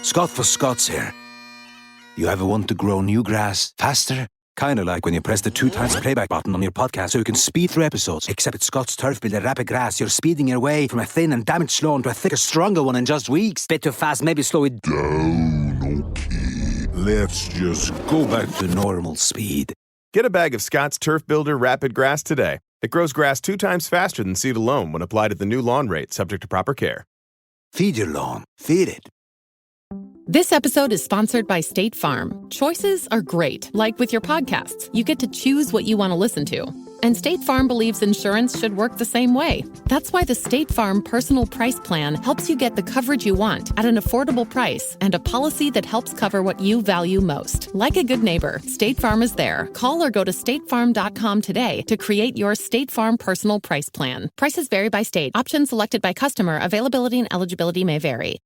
Scott for Scots here. You ever want to grow new grass faster? Kinda like when you press the 2 times playback button on your podcast so you can speed through episodes. Except at Scott's Turf Builder Rapid Grass, you're speeding your way from a thin and damaged lawn to a thicker, stronger one in just weeks. Bit too fast, maybe slow it down, okay. Let's just go back to normal speed. Get a bag of Scott's Turf Builder Rapid Grass today. It grows grass 2 times faster than seed alone when applied at the new lawn rate, subject to proper care. Feed your lawn. Feed it. This episode is sponsored by State Farm. Choices are great. Like with your podcasts, you get to choose what you want to listen to. And State Farm believes insurance should work the same way. That's why the State Farm Personal Price Plan helps you get the coverage you want at an affordable price and a policy that helps cover what you value most. Like a good neighbor, State Farm is there. Call or go to statefarm.com today to create your State Farm Personal Price Plan. Prices vary by state. Options selected by customer. Availability and eligibility may vary.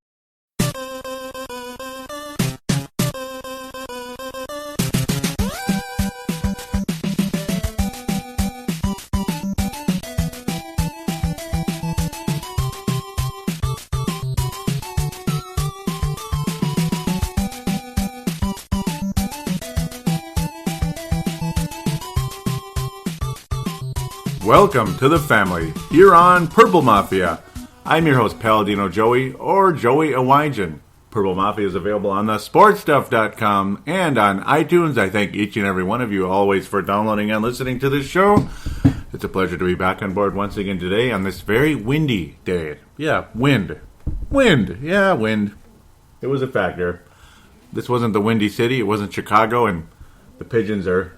Welcome to the family, here on Purple Mafia. I'm your host, Paladino Joey, or Joey Awajan. Purple Mafia is available on the sportstuff.com and on iTunes. I thank each and every one of you always for downloading and listening to this show. It's a pleasure to be back on board once again today on this very windy day. Yeah, wind. Wind. Yeah, wind. It was a factor. This wasn't the Windy City. It wasn't Chicago, and the pigeons are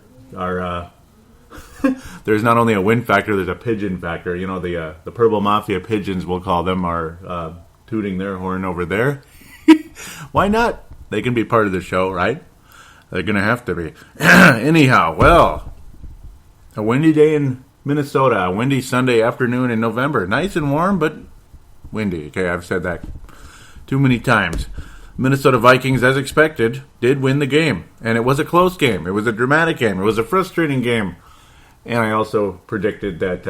there's not only a wind factor, there's a pigeon factor. You know, the Purple Mafia pigeons, we'll call them, are tooting their horn over there. Why not? They can be part of the show, right? They're going to have to be. Anyhow, well, a windy day in Minnesota, a windy Sunday afternoon in November. Nice and warm, but windy. Okay, I've said that too many times. Minnesota Vikings, as expected, did win the game. And it was a close game. It was a dramatic game. It was a frustrating game. And I also predicted that,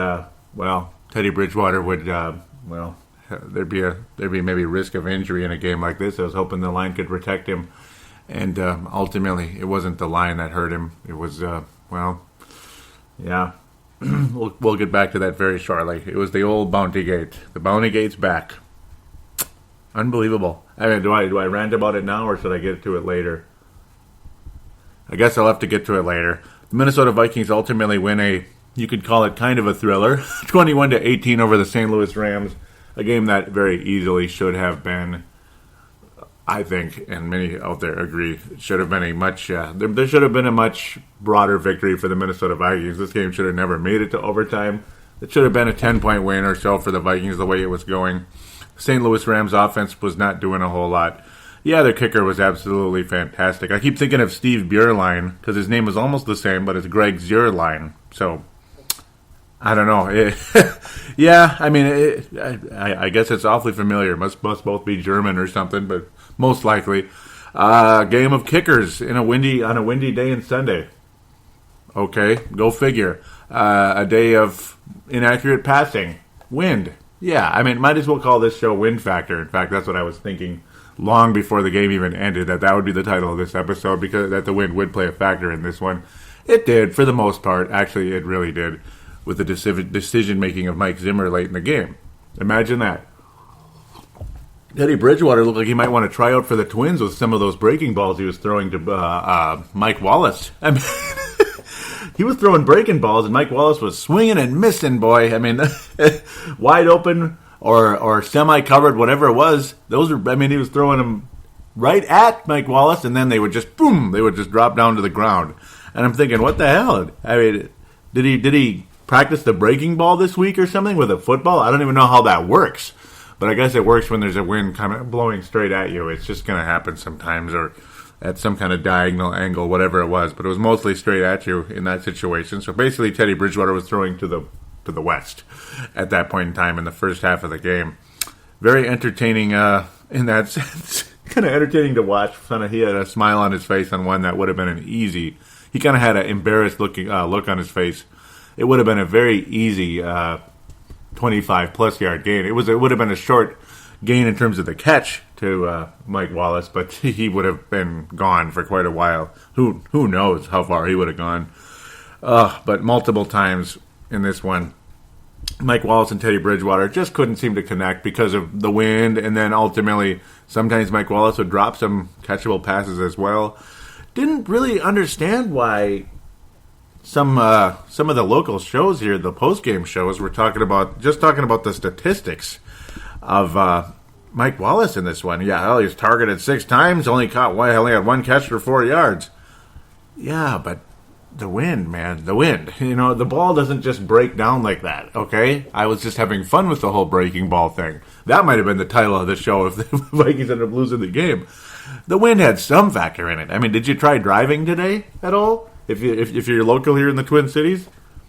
Teddy Bridgewater would, there'd be maybe risk of injury in a game like this. I was hoping the line could protect him. And ultimately, it wasn't the line that hurt him. It was, yeah. We'll get back to that very shortly. It was the old Bounty Gate. The Bounty Gate's back. Unbelievable. I mean, do I rant about it now, or should I get to it later? I guess I'll have to get to it later. The Minnesota Vikings ultimately win you could call it kind of a thriller, 21-18 over the St. Louis Rams, a game that very easily should have been, I think, and many out there agree, should have been there should have been a much broader victory for the Minnesota Vikings. This game should have never made it to overtime. It should have been a 10-point win or so for the Vikings the way it was going. St. Louis Rams offense was not doing a whole lot. Yeah, their kicker was absolutely fantastic. I keep thinking of Steve Beuerlein because his name is almost the same, but it's Greg Zuerlein. So, I don't know. Yeah, I mean, I guess it's awfully familiar. Must both be German or something, but most likely. Game of kickers on a windy day in Sunday. Okay, go figure. A day of inaccurate passing. Wind. Yeah, I mean, might as well call this show Wind Factor. In fact, that's what I was thinking long before the game even ended, that would be the title of this episode, because that the wind would play a factor in this one. It did, for the most part. Actually, it really did, with the decision-making of Mike Zimmer late in the game. Imagine that. Teddy Bridgewater looked like he might want to try out for the Twins with some of those breaking balls he was throwing to Mike Wallace. I mean, he was throwing breaking balls, and Mike Wallace was swinging and missing, boy. I mean, wide open or semi-covered, whatever it was. He was throwing them right at Mike Wallace, and then they would just, boom, they would just drop down to the ground. And I'm thinking, what the hell? I mean, did he practice the breaking ball this week or something with a football? I don't even know how that works. But I guess it works when there's a wind kind of blowing straight at you. It's just going to happen sometimes, or at some kind of diagonal angle, whatever it was. But it was mostly straight at you in that situation. So basically, Teddy Bridgewater was throwing to the west at that point in time in the first half of the game. Very entertaining in that sense. Kind of entertaining to watch. He had a smile on his face on one that would have been an easy. He kind of had an embarrassed look on his face. It would have been a very easy 25-plus yard gain. It would have been a short gain in terms of the catch, to Mike Wallace, but he would have been gone for quite a while. Who knows how far he would have gone. But multiple times in this one, Mike Wallace and Teddy Bridgewater just couldn't seem to connect because of the wind, and then ultimately sometimes Mike Wallace would drop some catchable passes as well. Didn't really understand why some of the local shows here, the post-game shows, were talking about the statistics of Mike Wallace in this one. Yeah, he was targeted 6 times, only had one catch for 4 yards. Yeah, but the wind, man, the wind. The ball doesn't just break down like that, okay? I was just having fun with the whole breaking ball thing. That might have been the title of the show if the Vikings ended up losing the game. The wind had some factor in it. I mean, did you try driving today at all? If you're local here in the Twin Cities,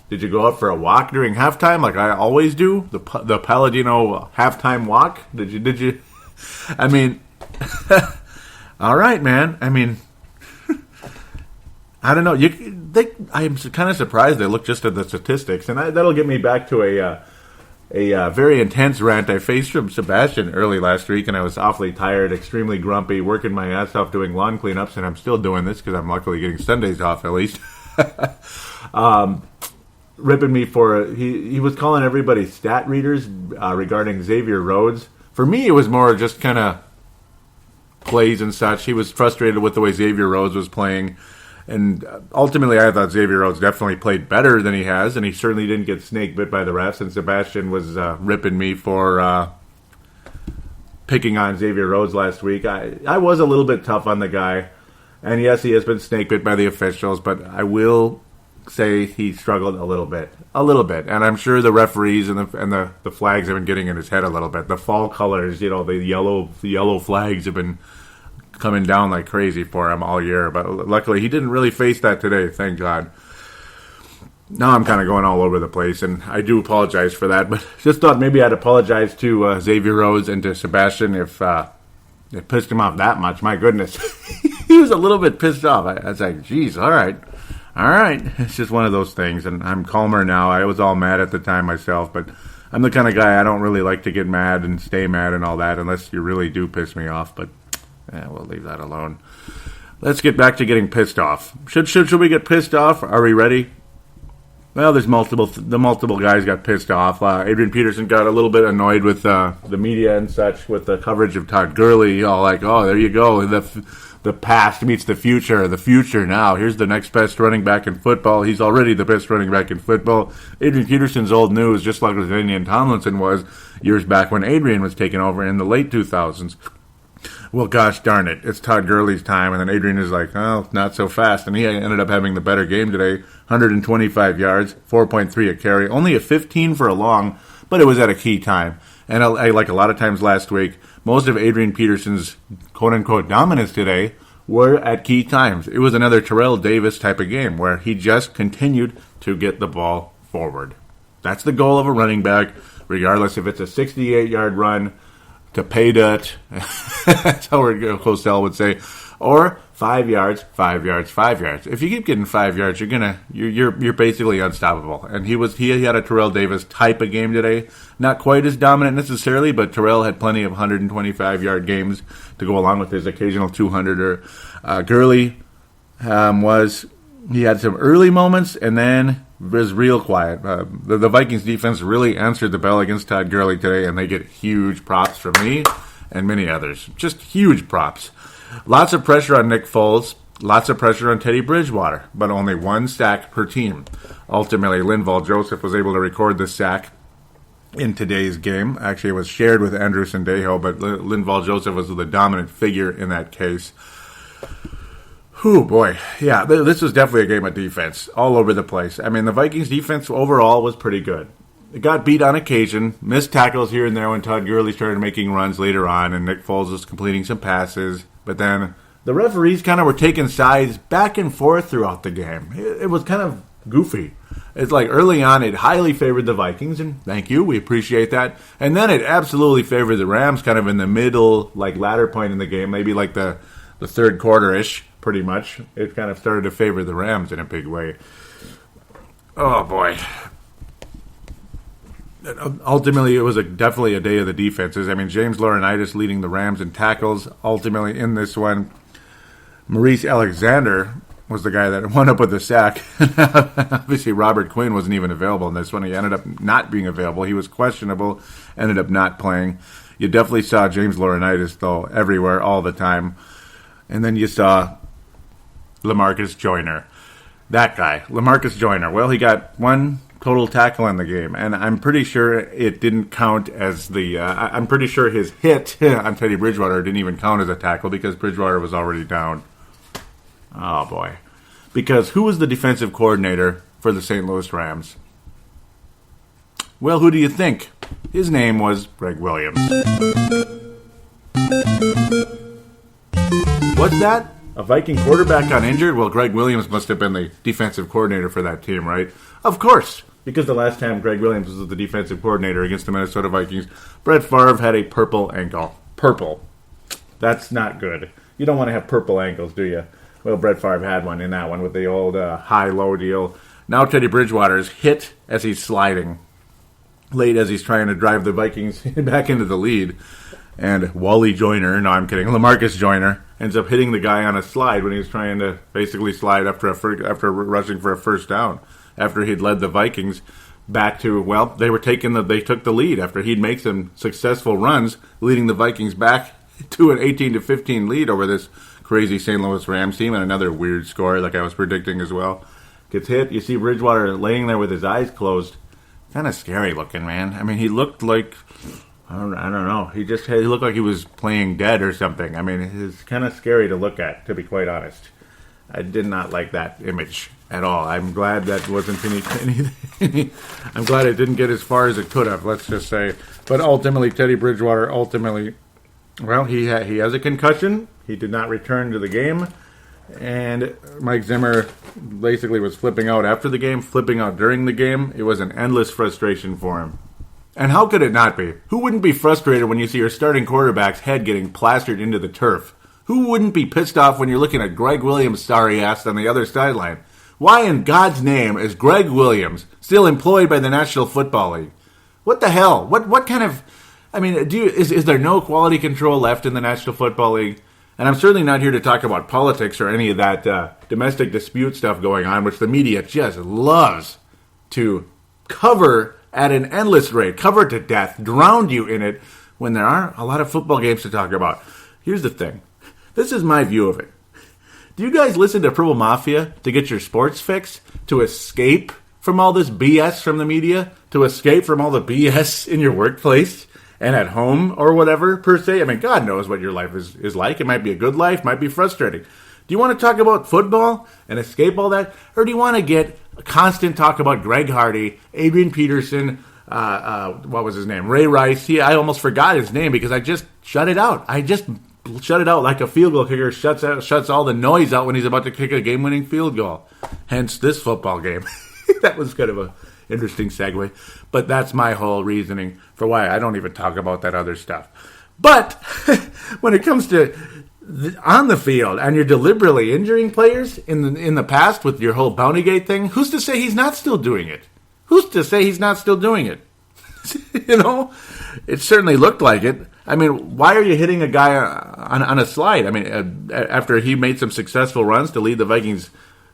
did you go out for a walk during halftime like I always do? The Paladino halftime walk? Did you? I mean, all right, man. I mean, I don't know. I'm kind of surprised they look just at the statistics, and that'll get me back to a very intense rant I faced from Sebastian early last week, and I was awfully tired, extremely grumpy, working my ass off doing lawn cleanups, and I'm still doing this because I'm luckily getting Sundays off at least. Ripping me for he was calling everybody stat readers regarding Xavier Rhodes. For me, it was more just kind of plays and such. He was frustrated with the way Xavier Rhodes was playing. And ultimately, I thought Xavier Rhodes definitely played better than he has, and he certainly didn't get snake bit by the refs. And Sebastian was ripping me for picking on Xavier Rhodes last week. I was a little bit tough on the guy, and yes, he has been snake bit by the officials, but I will say he struggled a little bit, and I'm sure the referees and the flags have been getting in his head a little bit. The fall colors, the yellow flags have been coming down like crazy for him all year, but luckily he didn't really face that today, thank God. Now I'm kind of going all over the place, and I do apologize for that, but just thought maybe I'd apologize to Xavier Rhodes and to Sebastian if it pissed him off that much. My goodness. He was a little bit pissed off. I was like, geez, all right. It's just one of those things, and I'm calmer now. I was all mad at the time myself, but I'm the kind of guy I don't really like to get mad and stay mad and all that unless you really do piss me off, but we'll leave that alone. Let's get back to getting pissed off. Should we get pissed off? Are we ready? Well, the multiple guys got pissed off. Adrian Peterson got a little bit annoyed with the media and such with the coverage of Todd Gurley. All like, oh, there you go. The past meets the future now. Here's the next best running back in football. He's already the best running back in football. Adrian Peterson's old news, just like Adrian Tomlinson was years back when Adrian was taking over in the late 2000s. Well, gosh darn it, it's Todd Gurley's time, and then Adrian is like, oh, not so fast, and he ended up having the better game today, 125 yards, 4.3 a carry, only a 15 for a long, but it was at a key time. And like a lot of times last week, most of Adrian Peterson's quote-unquote dominance today were at key times. It was another Terrell Davis type of game where he just continued to get the ball forward. That's the goal of a running back, regardless if it's a 68-yard run to pay dirt, that's how Cosell would say, or 5 yards. If you keep getting 5 yards, you're basically unstoppable. And he had a Terrell Davis type of game today. Not quite as dominant necessarily, but Terrell had plenty of 125-yard games to go along with his occasional 200-er. Gurley he had some early moments, and then was real quiet. The Vikings defense really answered the bell against Todd Gurley today, and they get huge props from me and many others. Just huge props. Lots of pressure on Nick Foles, lots of pressure on Teddy Bridgewater, but only one sack per team. Ultimately, Linval Joseph was able to record the sack in today's game. Actually, it was shared with Andrew Sendejo, but Linval Joseph was the dominant figure in that case. Oh, boy. Yeah, this was definitely a game of defense all over the place. I mean, the Vikings' defense overall was pretty good. It got beat on occasion, missed tackles here and there when Todd Gurley started making runs later on, and Nick Foles was completing some passes. But then the referees kind of were taking sides back and forth throughout the game. It was kind of goofy. It's like early on it highly favored the Vikings, and thank you, we appreciate that. And then it absolutely favored the Rams kind of in the middle, like latter point in the game, maybe like the third quarter-ish. Pretty much. It kind of started to favor the Rams in a big way. Oh, boy. ultimately, it was definitely a day of the defenses. I mean, James Laurinaitis leading the Rams in tackles. Ultimately, in this one, Maurice Alexander was the guy that wound up with the sack. Obviously, Robert Quinn wasn't even available in this one. He ended up not being available. He was questionable, ended up not playing. You definitely saw James Laurinaitis, though, everywhere, all the time. And then you saw Lamarcus Joyner. That guy, Lamarcus Joyner. Well, he got one total tackle in the game, and I'm pretty sure it didn't count as the... I'm pretty sure his hit on Teddy Bridgewater didn't even count as a tackle because Bridgewater was already down. Oh, boy. Because who was the defensive coordinator for the St. Louis Rams? Well, who do you think? His name was Greg Williams. What's that? A Viking quarterback got injured? Well, Greg Williams must have been the defensive coordinator for that team, right? Of course, because the last time Greg Williams was the defensive coordinator against the Minnesota Vikings, Brett Favre had a purple ankle. Purple. That's not good. You don't want to have purple ankles, do you? Well, Brett Favre had one in that one with the old high-low deal. Now Teddy Bridgewater is hit as he's sliding, late as he's trying to drive the Vikings back into the lead. And Wally Joyner, no, I'm kidding, Lamarcus Joyner, ends up hitting the guy on a slide when he was trying to basically slide after rushing for a first down. After he'd led the Vikings back to, well, they took the lead after he'd made some successful runs, leading the Vikings back to an 18-15 lead over this crazy St. Louis Rams team, and another weird score like I was predicting as well. Gets hit. You see Bridgewater laying there with his eyes closed. Kind of scary looking, man. I mean, he looked like, I don't know. He looked like he was playing dead or something. I mean, it's kind of scary to look at, to be quite honest. I did not like that image at all. I'm glad that wasn't any I'm glad it didn't get as far as it could have, let's just say. But ultimately, Teddy Bridgewater, well, he has a concussion. He did not return to the game. And Mike Zimmer basically was flipping out after the game, flipping out during the game. It was an endless frustration for him. And how could it not be? Who wouldn't be frustrated when you see your starting quarterback's head getting plastered into the turf? Who wouldn't be pissed off when you're looking at Greg Williams' sorry ass on the other sideline? Why in God's name is Greg Williams still employed by the National Football League? What the hell? What kind of... I mean, is there no quality control left in the National Football League? And I'm certainly not here to talk about politics or any of that domestic dispute stuff going on, which the media just loves to cover at an endless rate, cover to death, drown you in it, when there are a lot of football games to talk about. Here's the thing. This is my view of it. Do you guys listen to Purple Mafia to get your sports fix? To escape from all this BS from the media? To escape from all the BS in your workplace? And at home or whatever, per se. I mean, God knows what your life is like. It might be a good life, might be frustrating. Do you want to talk about football and escape all that? Or do you want to get a constant talk about Greg Hardy, Adrian Peterson, what was his name? Ray Rice. I almost forgot his name because I just shut it out. I just shut it out like a field goal kicker shuts all the noise out when he's about to kick a game-winning field goal. Hence this football game. That was kind of a interesting segue. But that's my whole reasoning for why I don't even talk about that other stuff. But when it comes to on the field and you're deliberately injuring players in the past with your whole Bountygate thing, who's to say he's not still doing it? Who's to say he's not still doing it? You know, it certainly looked like it. I mean, why are you hitting a guy on a slide? I mean, after he made some successful runs to lead the Vikings,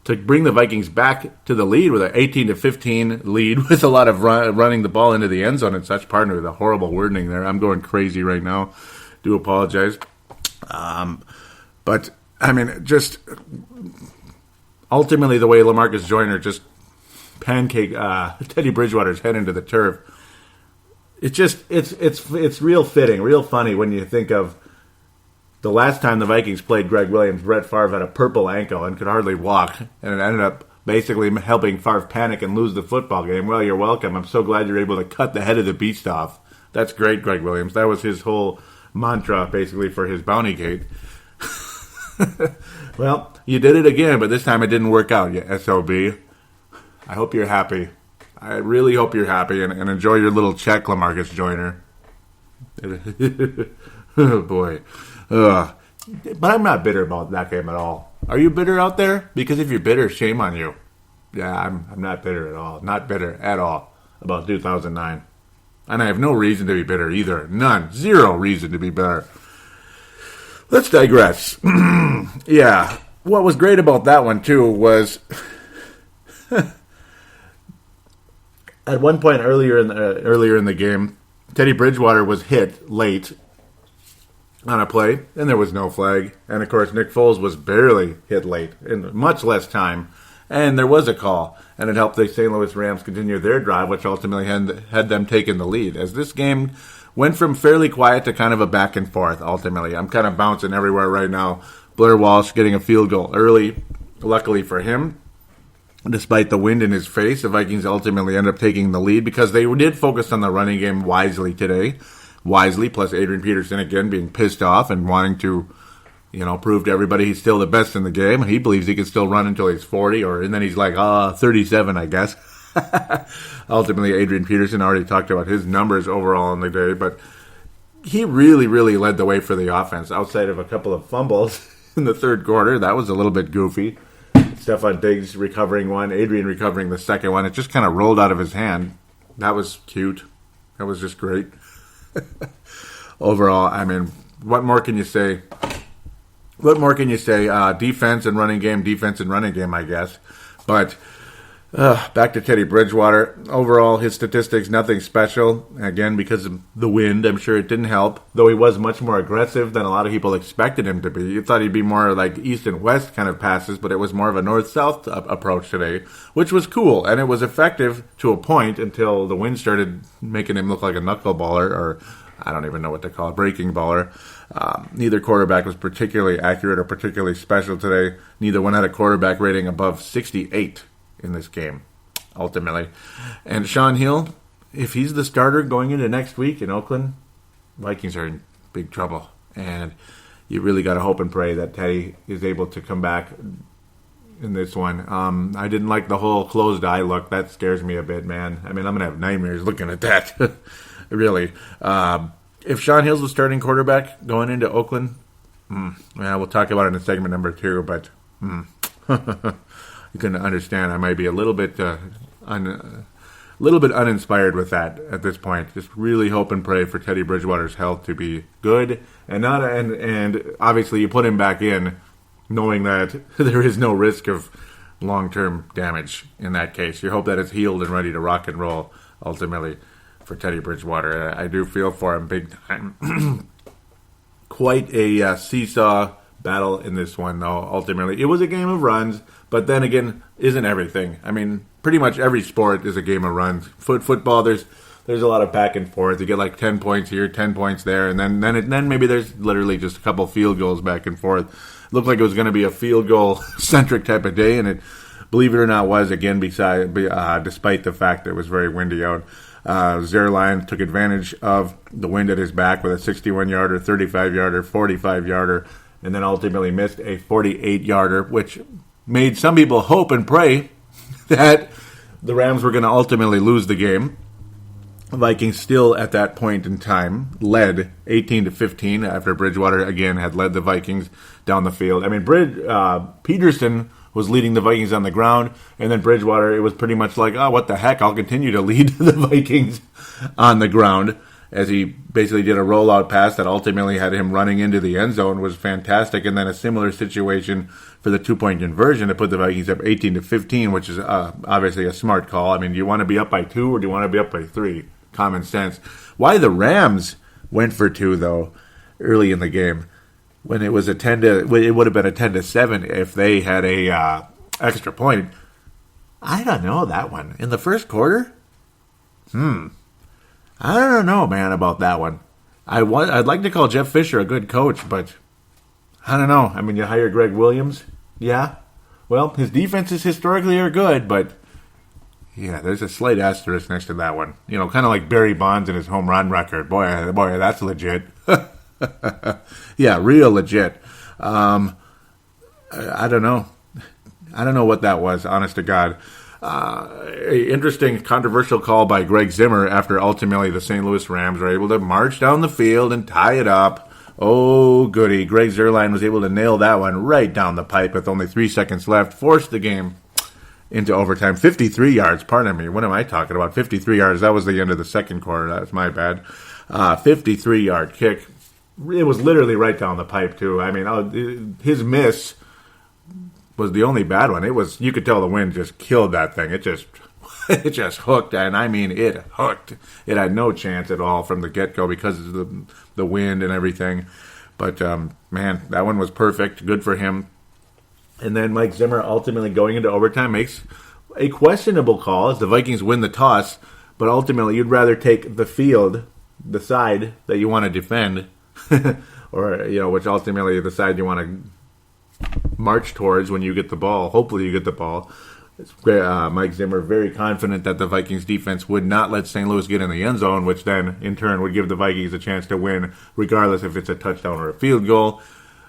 to bring the Vikings back to the lead with an 18-15 lead with a lot of running the ball into the end zone and such. Pardon me with the horrible wording there. I'm going crazy right now. Do apologize. But, I mean, just ultimately the way Lamarcus Joyner just pancaked Teddy Bridgewater's head into the turf, it's real fitting, real funny when you think of the last time the Vikings played Greg Williams. Brett Favre had a purple ankle and could hardly walk, and it ended up basically helping Favre panic and lose the football game. Well, you're welcome. I'm so glad you're able to cut the head of the beast off. That's great, Greg Williams. That was his whole mantra, basically, for his Bountygate. Well, you did it again, but this time it didn't work out, you SOB. I hope you're happy. I really hope you're happy and enjoy your little check, Lamarcus Joyner. Oh, boy. But I'm not bitter about that game at all. Are you bitter out there? Because if you're bitter, shame on you. Yeah, I'm not bitter at all. Not bitter at all about 2009. And I have no reason to be bitter either. None. Zero reason to be bitter. Let's digress. Yeah. What was great about that one, too, was at one point earlier in the game, Teddy Bridgewater was hit late on a play, and there was no flag. And, of course, Nick Foles was barely hit late in much less time, and there was a call. And it helped the St. Louis Rams continue their drive, which ultimately had them taking the lead. As this game went from fairly quiet to kind of a back and forth, ultimately. I'm kind of bouncing everywhere right now. Blair Walsh getting a field goal early. Luckily for him, despite the wind in his face, the Vikings ultimately end up taking the lead because they did focus on the running game wisely today. Wisely, plus Adrian Peterson again being pissed off and wanting to, prove to everybody he's still the best in the game. He believes he can still run until he's 40, and then he's like, 37, I guess. Ultimately, Adrian Peterson already talked about his numbers overall in the day, but he really, really led the way for the offense outside of a couple of fumbles in the third quarter. That was a little bit goofy. Stephon Diggs recovering one, Adrian recovering the second one. It just kind of rolled out of his hand. That was cute. That was just great. Overall, I mean, what more can you say? Defense and running game, I guess. But back to Teddy Bridgewater. Overall, his statistics, nothing special. Again, because of the wind, I'm sure it didn't help. Though he was much more aggressive than a lot of people expected him to be. You thought he'd be more like east and west kind of passes, but it was more of a north-south approach today, which was cool. And it was effective to a point until the wind started making him look like a knuckleballer, or I don't even know what to call it, breaking baller. Neither quarterback was particularly accurate or particularly special today. Neither one had a quarterback rating above 68 in this game, ultimately. And Sean Hill, if he's the starter going into next week in Oakland, Vikings are in big trouble. And you really got to hope and pray that Teddy is able to come back in this one. I didn't like the whole closed eye look. That scares me a bit, man. I mean, I'm going to have nightmares looking at that. Really. If Sean Hill's the starting quarterback going into Oakland, we'll talk about it in segment number 2, but you can understand I might be a little bit uninspired with that at this point. Just really hope and pray for Teddy Bridgewater's health to be good, and obviously you put him back in knowing that there is no risk of long-term damage in that case. You hope that it's healed and ready to rock and roll ultimately for Teddy Bridgewater. I do feel for him big time. Quite a seesaw battle in this one, though, ultimately. It was a game of runs, but then again, isn't everything. I mean, pretty much every sport is a game of runs. Football, there's a lot of back and forth. You get like 10 points here, 10 points there, and then maybe there's literally just a couple field goals back and forth. It looked like it was going to be a field goal-centric type of day, and it, believe it or not, was, again, despite the fact that it was very windy out. Zimmer took advantage of the wind at his back with a 61-yarder, 35-yarder, 45-yarder, and then ultimately missed a 48-yarder, which made some people hope and pray that the Rams were going to ultimately lose the game. The Vikings still, at that point in time, led 18-15 after Bridgewater, again, had led the Vikings down the field. I mean, Peterson was leading the Vikings on the ground, and then Bridgewater, it was pretty much like, what the heck, I'll continue to lead the Vikings on the ground, as he basically did a rollout pass that ultimately had him running into the end zone, was fantastic, and then a similar situation for the 2-point conversion to put the Vikings up 18-15, which is obviously a smart call. I mean, do you want to be up by 2 or do you want to be up by 3? Common sense. Why the Rams went for 2, though, early in the game, when it was it would have been a 10-7 if they had a extra point. I don't know that one. In the first quarter? I don't know, man, about that one. I'd like to call Jeff Fisher a good coach, but I don't know. I mean, you hire Greg Williams? Yeah. Well, his defenses historically are good, but yeah, there's a slight asterisk next to that one. You know, kind of like Barry Bonds and his home run record. Boy, that's legit. Yeah, real legit. I don't know. I don't know what that was, honest to God. A interesting, controversial call by Greg Zimmer after ultimately the St. Louis Rams were able to march down the field and tie it up. Oh, goody. Greg Zuerlein was able to nail that one right down the pipe with only 3 seconds left, forced the game into overtime. 53 yards, pardon me. What am I talking about? 53 yards. That was the end of the second quarter. That was my bad. 53-yard kick. It was literally right down the pipe, too. I mean, his miss was the only bad one. It was, you could tell the wind just killed that thing. It just hooked, and I mean it hooked. It had no chance at all from the get-go because of the wind and everything. But, man, that one was perfect. Good for him. And then Mike Zimmer ultimately going into overtime makes a questionable call as the Vikings win the toss. But ultimately, you'd rather take the field, the side that you want to defend, or, which ultimately the side you want to march towards when you get the ball. Hopefully you get the ball. Mike Zimmer very confident that the Vikings defense would not let St. Louis get in the end zone, which then in turn would give the Vikings a chance to win, regardless if it's a touchdown or a field goal.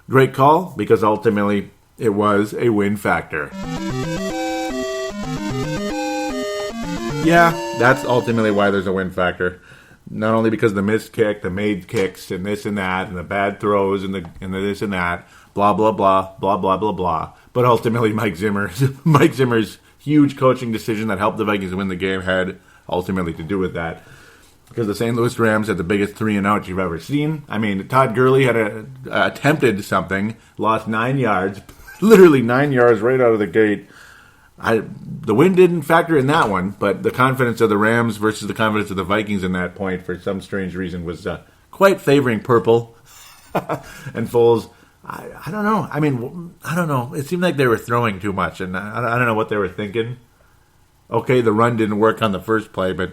Great call, because ultimately it was a win factor. Yeah, that's ultimately why there's a win factor. Not only because of the missed kick, the made kicks, and this and that, and the bad throws, and the this and that, blah, blah, blah, blah, blah, blah, blah. But ultimately, Mike Zimmer's huge coaching decision that helped the Vikings win the game had ultimately to do with that. Because the St. Louis Rams had the biggest 3-and-out you've ever seen. I mean, Todd Gurley had attempted something, lost 9 yards, literally 9 yards right out of the gate. The wind didn't factor in that one, but the confidence of the Rams versus the confidence of the Vikings in that point, for some strange reason, was quite favoring purple. And Foles, I don't know. I mean, I don't know. It seemed like they were throwing too much, and I don't know what they were thinking. Okay, the run didn't work on the first play, but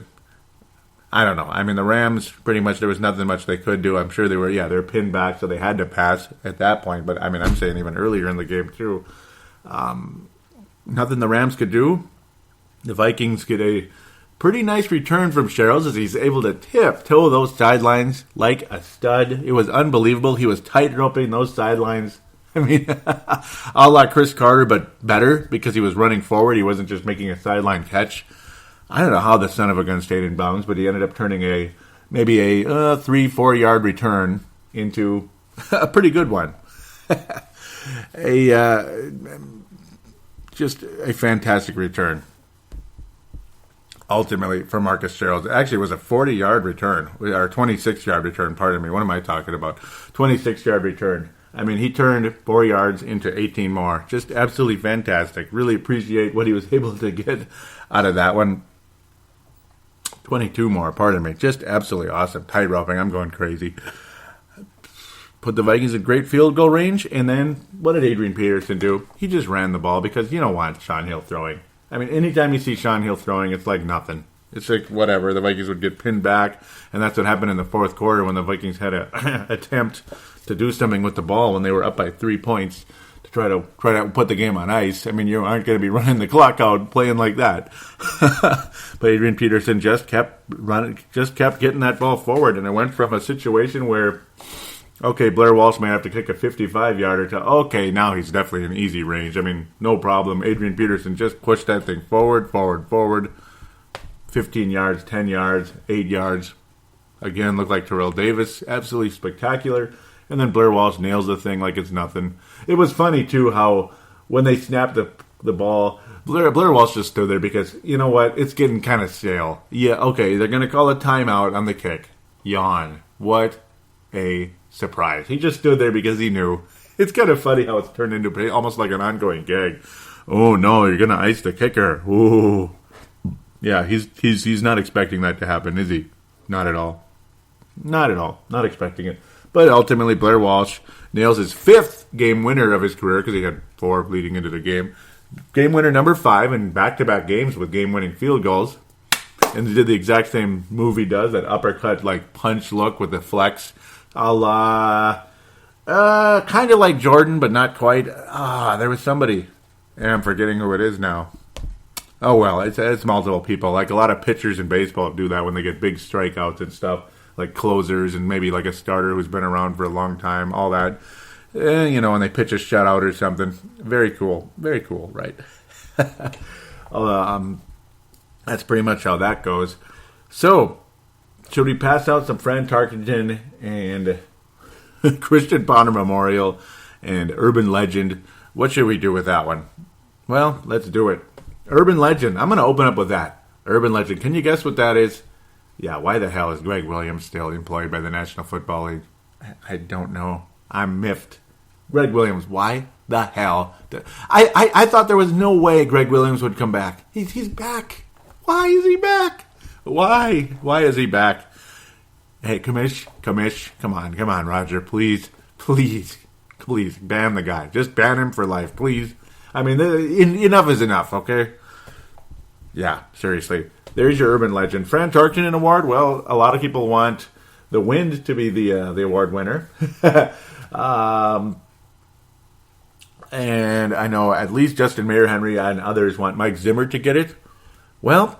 I don't know. I mean, the Rams, pretty much, there was nothing much they could do. I'm sure they were pinned back, so they had to pass at that point. But, I mean, I'm saying even earlier in the game, too. Nothing the Rams could do. The Vikings get a pretty nice return from Sherrills as he's able to tiptoe those sidelines like a stud. It was unbelievable. He was tight-roping those sidelines. I mean, a la Chris Carter, but better because he was running forward. He wasn't just making a sideline catch. I don't know how the son of a gun stayed in bounds, but he ended up turning maybe a 3-4 yard return into a pretty good one. Just a fantastic return. Ultimately, for Marcus Sherrills. Actually, it was a 40-yard return, or 26-yard return, pardon me. What am I talking about? 26-yard return. I mean, he turned 4 yards into 18 more. Just absolutely fantastic. Really appreciate what he was able to get out of that one. 22 more, pardon me. Just absolutely awesome. Tight roping. I'm going crazy. Put the Vikings in great field goal range, and then what did Adrian Peterson do? He just ran the ball because you don't want Sean Hill throwing. I mean, anytime you see Sean Hill throwing, it's like nothing. It's like whatever. The Vikings would get pinned back, and that's what happened in the fourth quarter when the Vikings had an attempt to do something with the ball when they were up by 3 points to try to put the game on ice. I mean, you aren't going to be running the clock out playing like that. But Adrian Peterson just kept getting that ball forward, and it went from a situation where, okay, Blair Walsh may have to kick a 55-yarder to, okay, now he's definitely in easy range. I mean, no problem. Adrian Peterson just pushed that thing forward. 15 yards, 10 yards, 8 yards. Again, looked like Terrell Davis. Absolutely spectacular. And then Blair Walsh nails the thing like it's nothing. It was funny, too, how when they snapped the ball, Blair Walsh just stood there because, you know what, it's getting kind of stale. Yeah, okay, they're going to call a timeout on the kick. Yawn. What a surprise. He just stood there because he knew. It's kind of funny how it's turned into almost like an ongoing gag. Oh, no, you're going to ice the kicker. Ooh. Yeah, he's not expecting that to happen, is he? Not at all. Not at all. Not expecting it. But ultimately, Blair Walsh nails his 5th game winner of his career because he had 4 leading into the game. Game winner number 5 in back-to-back games with game-winning field goals. And he did the exact same move he does, that uppercut, like, punch look with the flex. A la, kind of like Jordan, but not quite. There was somebody. And I'm forgetting who it is now. Oh, well, it's multiple people. Like, a lot of pitchers in baseball do that when they get big strikeouts and stuff. Like closers and maybe like a starter who's been around for a long time. All that. When they pitch a shutout or something. Very cool. Very cool, right? That's pretty much how that goes. So, should we pass out some Fran Tarkenton and Christian Ponder Memorial and Urban Legend? What should we do with that one? Well, let's do it. Urban legend. I'm going to open up with that. Urban legend. Can you guess what that is? Yeah, why the hell is Greg Williams still employed by the National Football League? I don't know. I'm miffed. Greg Williams, why the hell? I thought there was no way Greg Williams would come back. He's back. Why is he back? Why? Why is he back? Hey, Commish, come on, Roger, please, ban the guy. Just ban him for life, please. I mean, enough is enough, okay? Yeah, seriously. There's your urban legend. Fran Tarkenton Award. Well, a lot of people want the Wind to be the award winner. And I know at least Justin Mayer Henry and others want Mike Zimmer to get it. Well,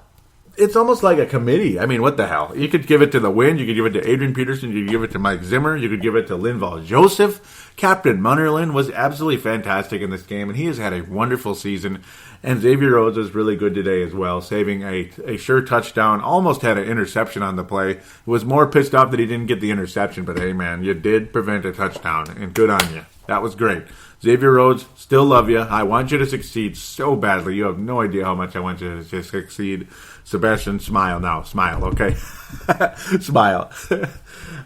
it's almost like a committee. I mean, what the hell? You could give it to the Wind. You could give it to Adrian Peterson. You could give it to Mike Zimmer. You could give it to Linval Joseph. Captain Munnerlyn was absolutely fantastic in this game, and he has had a wonderful season. And Xavier Rhodes was really good today as well, saving a sure touchdown. Almost had an interception on the play. Was more pissed off that he didn't get the interception, but hey, man, you did prevent a touchdown, and good on you. That was great. Xavier Rhodes, still love you. I want you to succeed so badly. You have no idea how much I want you to succeed. Sebastian, smile now. Smile, okay? Smile.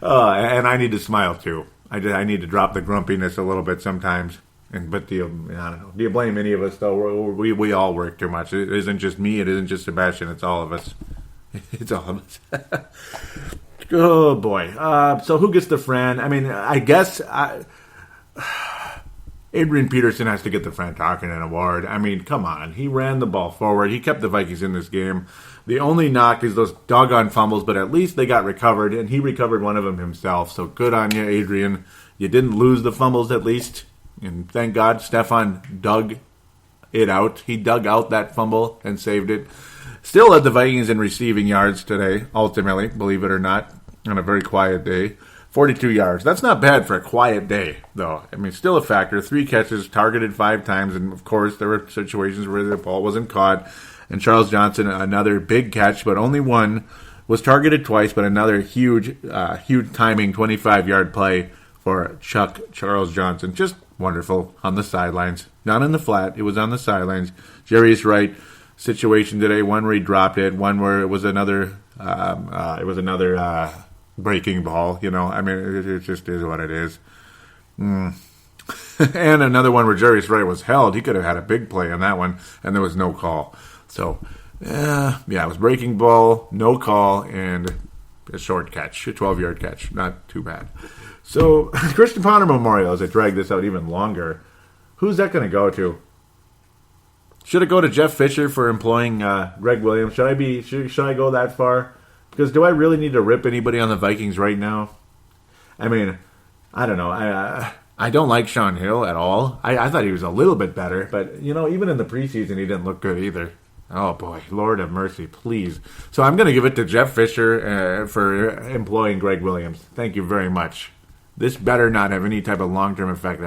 And I need to smile, too. I need to drop the grumpiness a little bit sometimes. But I don't know. Do you blame any of us, though? We all work too much. It isn't just me. It isn't just Sebastian. It's all of us. It's all of us. Oh, boy. So who gets the Fran? I mean, I guess... Adrian Peterson has to get the Fran Tarkenton Award. I mean, come on. He ran the ball forward. He kept the Vikings in this game. The only knock is those doggone fumbles, but at least they got recovered, and he recovered one of them himself. So good on you, Adrian. You didn't lose the fumbles at least. And thank God Stefan dug it out. He dug out that fumble and saved it. Still led the Vikings in receiving yards today, ultimately, believe it or not, on a very quiet day. 42 yards. That's not bad for a quiet day, though. I mean, still a factor. 3 catches, targeted 5 times, and of course, there were situations where the ball wasn't caught. And Charles Johnson, another big catch, but only one, was targeted twice, but another huge timing 25-yard play for Charles Johnson. Just wonderful on the sidelines. Not in the flat. It was on the sidelines. Jerry's right. Situation today, one where he dropped it, one where it was another breaking ball, you know. I mean, it just is what it is. And another one where Jerry's right was held. He could have had a big play on that one, and there was no call. So, yeah, it was breaking ball, no call, and a short catch, a 12-yard catch. Not too bad. So, Christian Ponder Memorial, as I drag this out even longer, who's that going to go to? Should it go to Jeff Fisher for employing Greg Williams? Should I go that far? Because do I really need to rip anybody on the Vikings right now? I mean, I don't know. I don't like Sean Hill at all. I thought he was a little bit better, but, you know, even in the preseason, he didn't look good either. Oh, boy. Lord have mercy, please. So I'm going to give it to Jeff Fisher for employing Greg Williams. Thank you very much. This better not have any type of long-term effect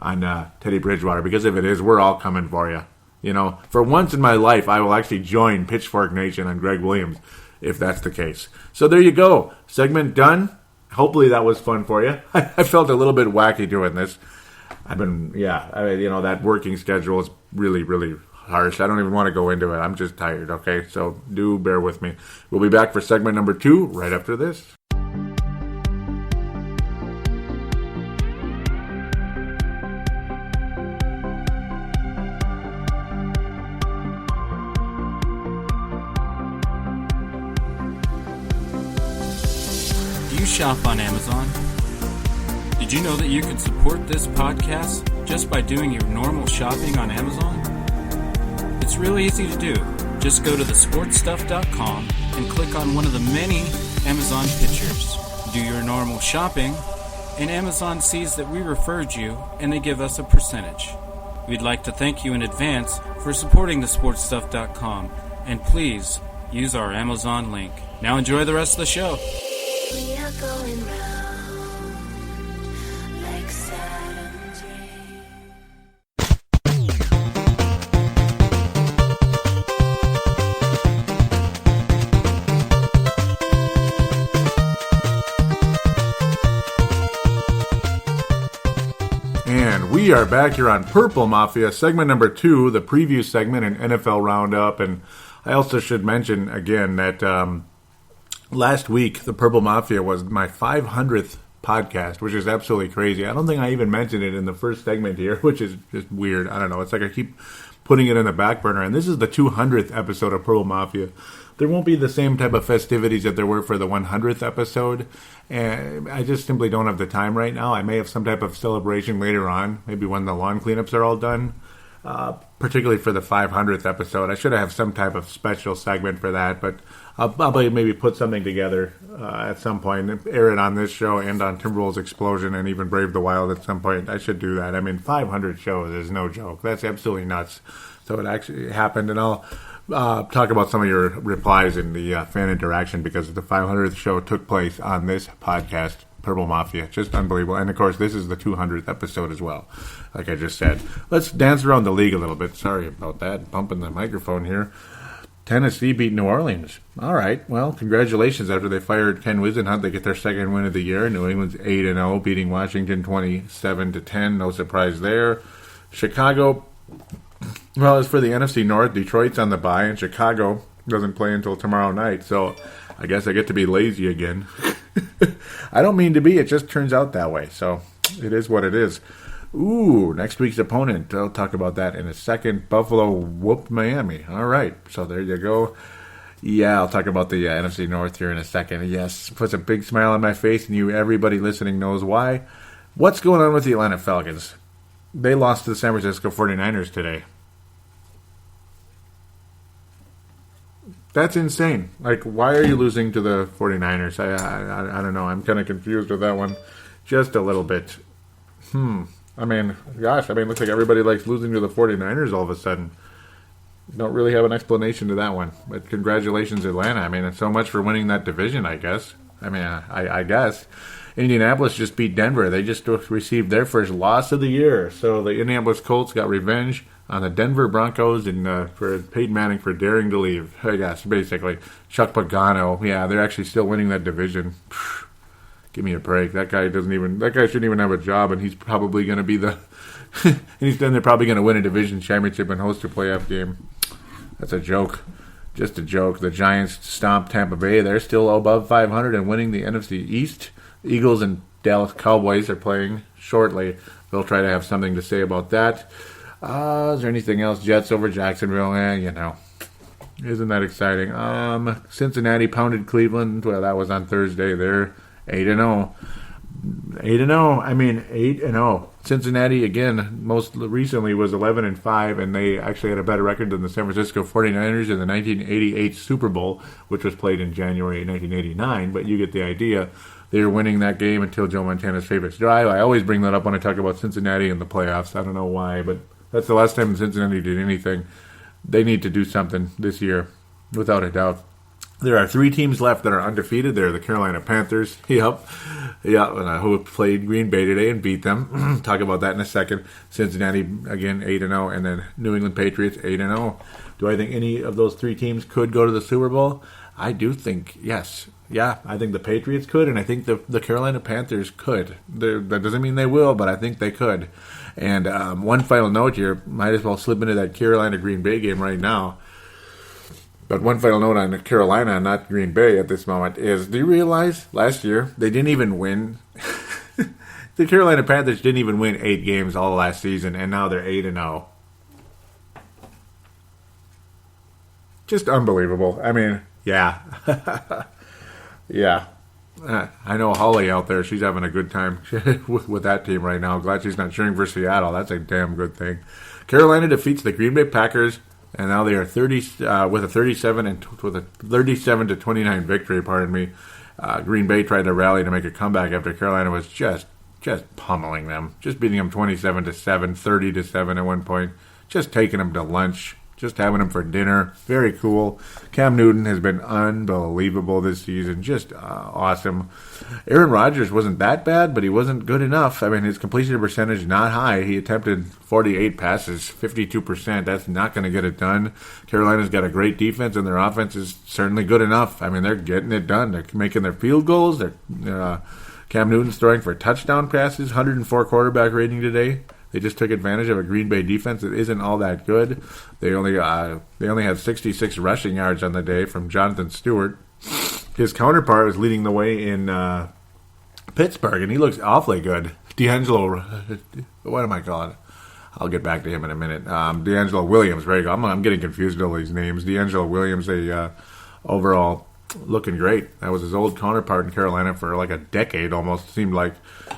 on Teddy Bridgewater, because if it is, we're all coming for you. You know, for once in my life, I will actually join Pitchfork Nation on Greg Williams, if that's the case. So there you go. Segment done. Hopefully that was fun for you. I felt a little bit wacky doing this. That working schedule is really, really harsh. I don't even want to go into it. I'm just tired, okay? So do bear with me. We'll be back for segment number 2 right after this. Shop on Amazon. Did you know that you can support this podcast just by doing your normal shopping on Amazon? It's really easy to do. Just go to thesportstuff.com and click on one of the many Amazon pictures. Do your normal shopping, and Amazon sees that we referred you, and they give us a percentage. We'd like to thank you in advance for supporting thesportstuff.com, and please use our Amazon link. Now enjoy the rest of the show. We are going round like Saturn's ring. And And we are back here on Purple Mafia, segment number 2, the preview segment, an NFL roundup. And I also should mention again that last week, the Purple Mafia was my 500th podcast, which is absolutely crazy. I don't think I even mentioned it in the first segment here, which is just weird. I don't know. It's like I keep putting it in the back burner. And this is the 200th episode of Purple Mafia. There won't be the same type of festivities that there were for the 100th episode. And I just simply don't have the time right now. I may have some type of celebration later on, maybe when the lawn cleanups are all done, particularly for the 500th episode. I should have some type of special segment for that, but I'll maybe put something together at some point and air it on this show and on Timberwolves Explosion and even Brave the Wild at some point. I should do that. I mean, 500 shows is no joke. That's absolutely nuts. So it actually happened, and I'll talk about some of your replies in the fan interaction because the 500th show took place on this podcast, Purple Mafia. Just unbelievable. And, of course, this is the 200th episode as well, like I just said. Let's dance around the league a little bit. Sorry about that. Bumping the microphone here. Tennessee beat New Orleans. All right. Well, congratulations. After they fired Ken Wisenhunt, they get their second win of the year. New England's 8-0, beating Washington 27-10. No surprise there. Chicago, well, as for the NFC North, Detroit's on the bye, and Chicago doesn't play until tomorrow night. So I guess I get to be lazy again. I don't mean to be. It just turns out that way. So it is what it is. Ooh, next week's opponent. I'll talk about that in a second. Buffalo whooped Miami. All right, so there you go. Yeah, I'll talk about the NFC North here in a second. Yes, puts a big smile on my face, and everybody listening knows why. What's going on with the Atlanta Falcons? They lost to the San Francisco 49ers today. That's insane. Like, why are you losing to the 49ers? I don't know. I'm kind of confused with that one. Just a little bit. I mean, gosh, looks like everybody likes losing to the 49ers all of a sudden. Don't really have an explanation to that one. But congratulations, Atlanta. I mean, it's so much for winning that division, I guess. I guess. Indianapolis just beat Denver. They just received their first loss of the year. So the Indianapolis Colts got revenge on the Denver Broncos and for Peyton Manning for daring to leave. I guess, basically. Chuck Pagano. Yeah, they're actually still winning that division. Give me a break. That guy shouldn't even have a job, and he's probably going to be they're probably going to win a division championship and host a playoff game. That's a joke. Just a joke. The Giants stomped Tampa Bay. They're still above 500 and winning the NFC East. The Eagles and Dallas Cowboys are playing shortly. They'll try to have something to say about that. Is there anything else? Jets over Jacksonville. Isn't that exciting? Cincinnati pounded Cleveland. Well, that was on Thursday. They're 8-0. 8-0. Cincinnati, again, most recently was 11-5, and they actually had a better record than the San Francisco 49ers in the 1988 Super Bowl, which was played in January 1989, but you get the idea. They were winning that game until Joe Montana's favorites drive. I always bring that up when I talk about Cincinnati in the playoffs. I don't know why, but that's the last time Cincinnati did anything. They need to do something this year, without a doubt. There are 3 teams left that are undefeated. They're the Carolina Panthers. Yep, who played Green Bay today and beat them. Talk about that in a second. Cincinnati, again, 8-0, and then New England Patriots, 8-0. Do I think any of those 3 teams could go to the Super Bowl? I do think, yes. Yeah, I think the Patriots could, and I think the Carolina Panthers could. That doesn't mean they will, but I think they could. And one final note here, might as well slip into that Carolina-Green Bay game right now. But one final note on Carolina, not Green Bay at this moment, is, do you realize last year they didn't even win? The Carolina Panthers didn't even win 8 games all last season, and now they're 8-0. Just unbelievable. Yeah. Yeah. I know Holly out there, she's having a good time with that team right now. Glad she's not cheering for Seattle. That's a damn good thing. Carolina defeats the Green Bay Packers, and now they are 37 to 29 victory. Pardon me. Green Bay tried to rally to make a comeback after Carolina was just pummeling them, just beating them 27-7, 30-7 at one point, just taking them to lunch. Just having him for dinner. Very cool. Cam Newton has been unbelievable this season. Just awesome. Aaron Rodgers wasn't that bad, but he wasn't good enough. His completion percentage not high. He attempted 48 passes, 52%. That's not going to get it done. Carolina's got a great defense, and their offense is certainly good enough. They're getting it done. They're making their field goals. Cam Newton's throwing for touchdown passes, 104 quarterback rating today. They just took advantage of a Green Bay defense that isn't all that good. They only had 66 rushing yards on the day from Jonathan Stewart. His counterpart was leading the way in Pittsburgh, and he looks awfully good. D'Angelo, what am I calling it? I'll get back to him in a minute. D'Angelo Williams, very good. I'm getting confused with all these names. D'Angelo Williams, overall looking great. That was his old counterpart in Carolina for like a decade almost. Seemed like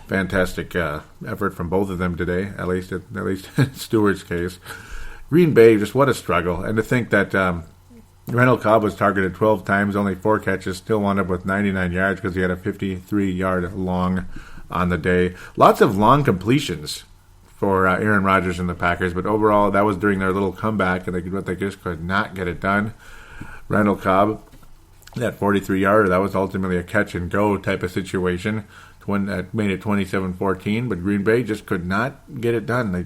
fantastic effort from both of them today, at least in Stewart's case. Green Bay, just what a struggle. And to think that Randall Cobb was targeted 12 times, only 4 catches, still wound up with 99 yards because he had a 53-yard long on the day. Lots of long completions for Aaron Rodgers and the Packers, but overall that was during their little comeback, and they just could not get it done. Randall Cobb, that 43-yarder, that was ultimately a catch-and-go type of situation that made it 27-14, but Green Bay just could not get it done. They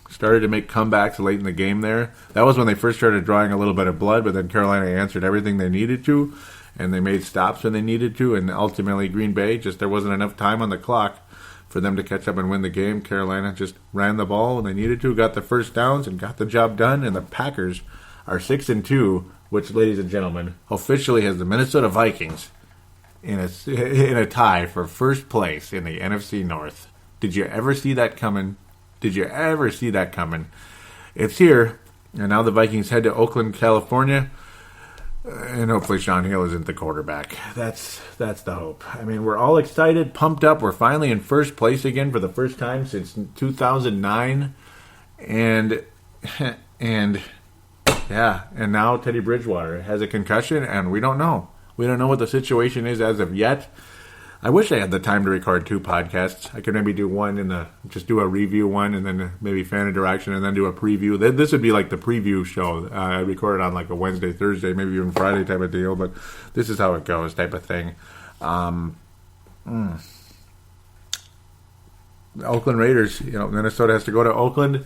started to make comebacks late in the game there. That was when they first started drawing a little bit of blood, but then Carolina answered everything they needed to, and they made stops when they needed to, and ultimately Green Bay, just there wasn't enough time on the clock for them to catch up and win the game. Carolina just ran the ball when they needed to, got the first downs, and got the job done, and the Packers are 6-2, which, ladies and gentlemen, officially has the Minnesota Vikings in a tie for first place in the NFC North. Did you ever see that coming? Did you ever see that coming? It's here, and now the Vikings head to Oakland, California, and hopefully Sean Hill isn't the quarterback. That's the hope. I mean, we're all excited, pumped up. We're finally in first place again for the first time since 2009, and now Teddy Bridgewater has a concussion, and we don't know. We don't know what the situation is as of yet. I wish I had the time to record 2 podcasts. I could maybe do one just do a review one, and then maybe fan interaction, and then do a preview. This would be like the preview show. I record it on like a Wednesday, Thursday, maybe even Friday type of deal, but this is how it goes type of thing. The Oakland Raiders, Minnesota has to go to Oakland.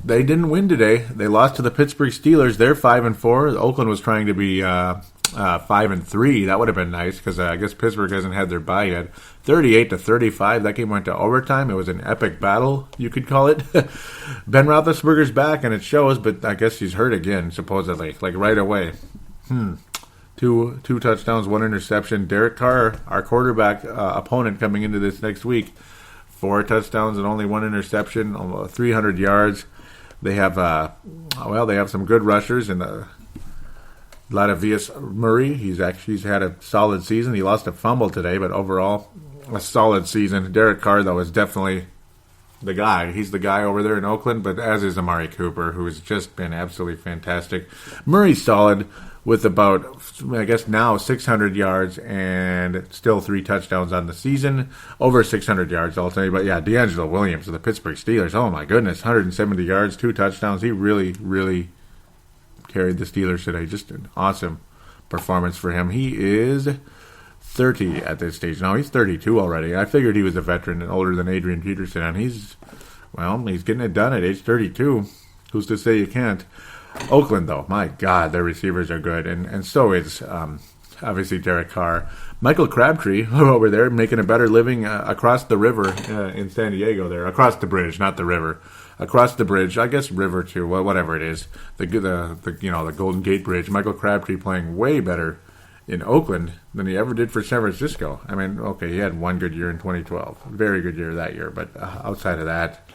They didn't win today. They lost to the Pittsburgh Steelers. They're 5-4. Oakland was trying to be 5-3. That would have been nice because I guess Pittsburgh hasn't had their bye yet. 38-35. That game went to overtime. It was an epic battle, you could call it. Ben Roethlisberger's back, and it shows, but I guess he's hurt again, supposedly, like right away. Two touchdowns, 1 interception. Derek Carr, our quarterback opponent coming into this next week, 4 touchdowns and only 1 interception, almost 300 yards. They have some good rushers in Latavius Murray. He's had a solid season. He lost a fumble today, but overall a solid season. Derek Carr, though, is definitely the guy. He's the guy over there in Oakland, but as is Amari Cooper, who has just been absolutely fantastic. Murray's solid with about, I guess now, 600 yards and still 3 touchdowns on the season. Over 600 yards, I'll tell you. But yeah, D'Angelo Williams of the Pittsburgh Steelers, oh my goodness, 170 yards, 2 touchdowns. He really, really carried the Steelers today. Just an awesome performance for him. He is 30 at this stage. Now, he's 32 already. I figured he was a veteran and older than Adrian Peterson, and he's getting it done at age 32. Who's to say you can't? Oakland, though, my God, their receivers are good, and so is obviously Derek Carr. Michael Crabtree over there making a better living across the river in San Diego there. Across the bridge, not the river. Across the bridge, I guess river too, whatever it is. The Golden Gate Bridge. Michael Crabtree playing way better in Oakland than he ever did for San Francisco. I mean, okay, he had 1 good year in 2012. Very good year that year, but outside of that,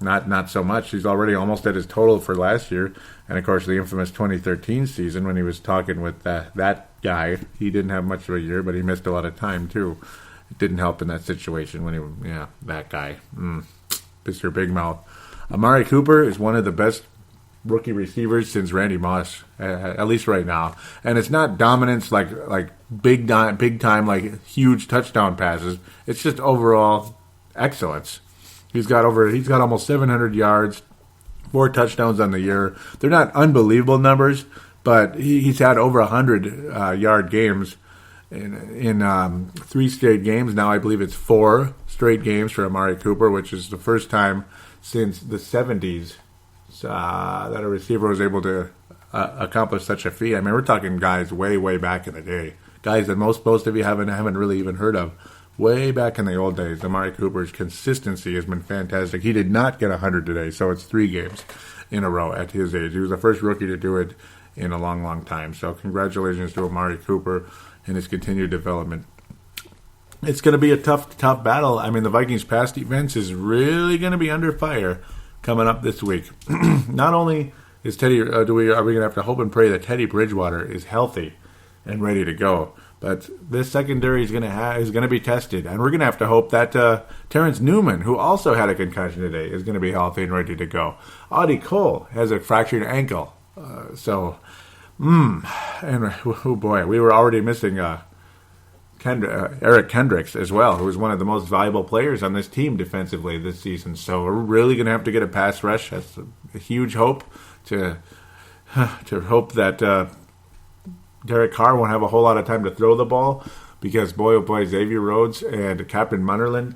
not so much. He's already almost at his total for last year. And, of course, the infamous 2013 season when he was talking with that guy, he didn't have much of a year, but he missed a lot of time, too. It didn't help in that situation when that guy. Mr. Big Mouth. Amari Cooper is one of the best rookie receivers since Randy Moss, at least right now. And it's not dominance like big time, like huge touchdown passes. It's just overall excellence. He's got almost 700 yards, 4 touchdowns on the year. They're not unbelievable numbers, but he's had over 100 yard games in 3 straight games. Now I believe it's 4 straight games for Amari Cooper, which is the first time since the 70s that a receiver was able to accomplish such a feat. I mean, we're talking guys way back in the day, guys that most of you haven't really even heard of way back in the old days, Amari Cooper's consistency has been fantastic. He did not get 100 today, so it's 3 games in a row at his age. He was the first rookie to do it in a long, long time. So congratulations to Amari Cooper and his continued development. It's going to be a tough battle. I mean, the Vikings' pass defense is really going to be under fire coming up this week. Not only is are we going to have to hope and pray that Teddy Bridgewater is healthy and ready to go, but this secondary is going to be tested, and we're going to have to hope that Terrence Newman, who also had a concussion today, is going to be healthy and ready to go. Audie Cole has a fractured ankle, and oh boy, we were already missing Eric Kendricks as well, who is one of the most valuable players on this team defensively this season. So we're really going to have to get a pass rush. That's a huge hope to hope that Derek Carr won't have a whole lot of time to throw the ball, because boy, oh boy, Xavier Rhodes and Captain Munnerlyn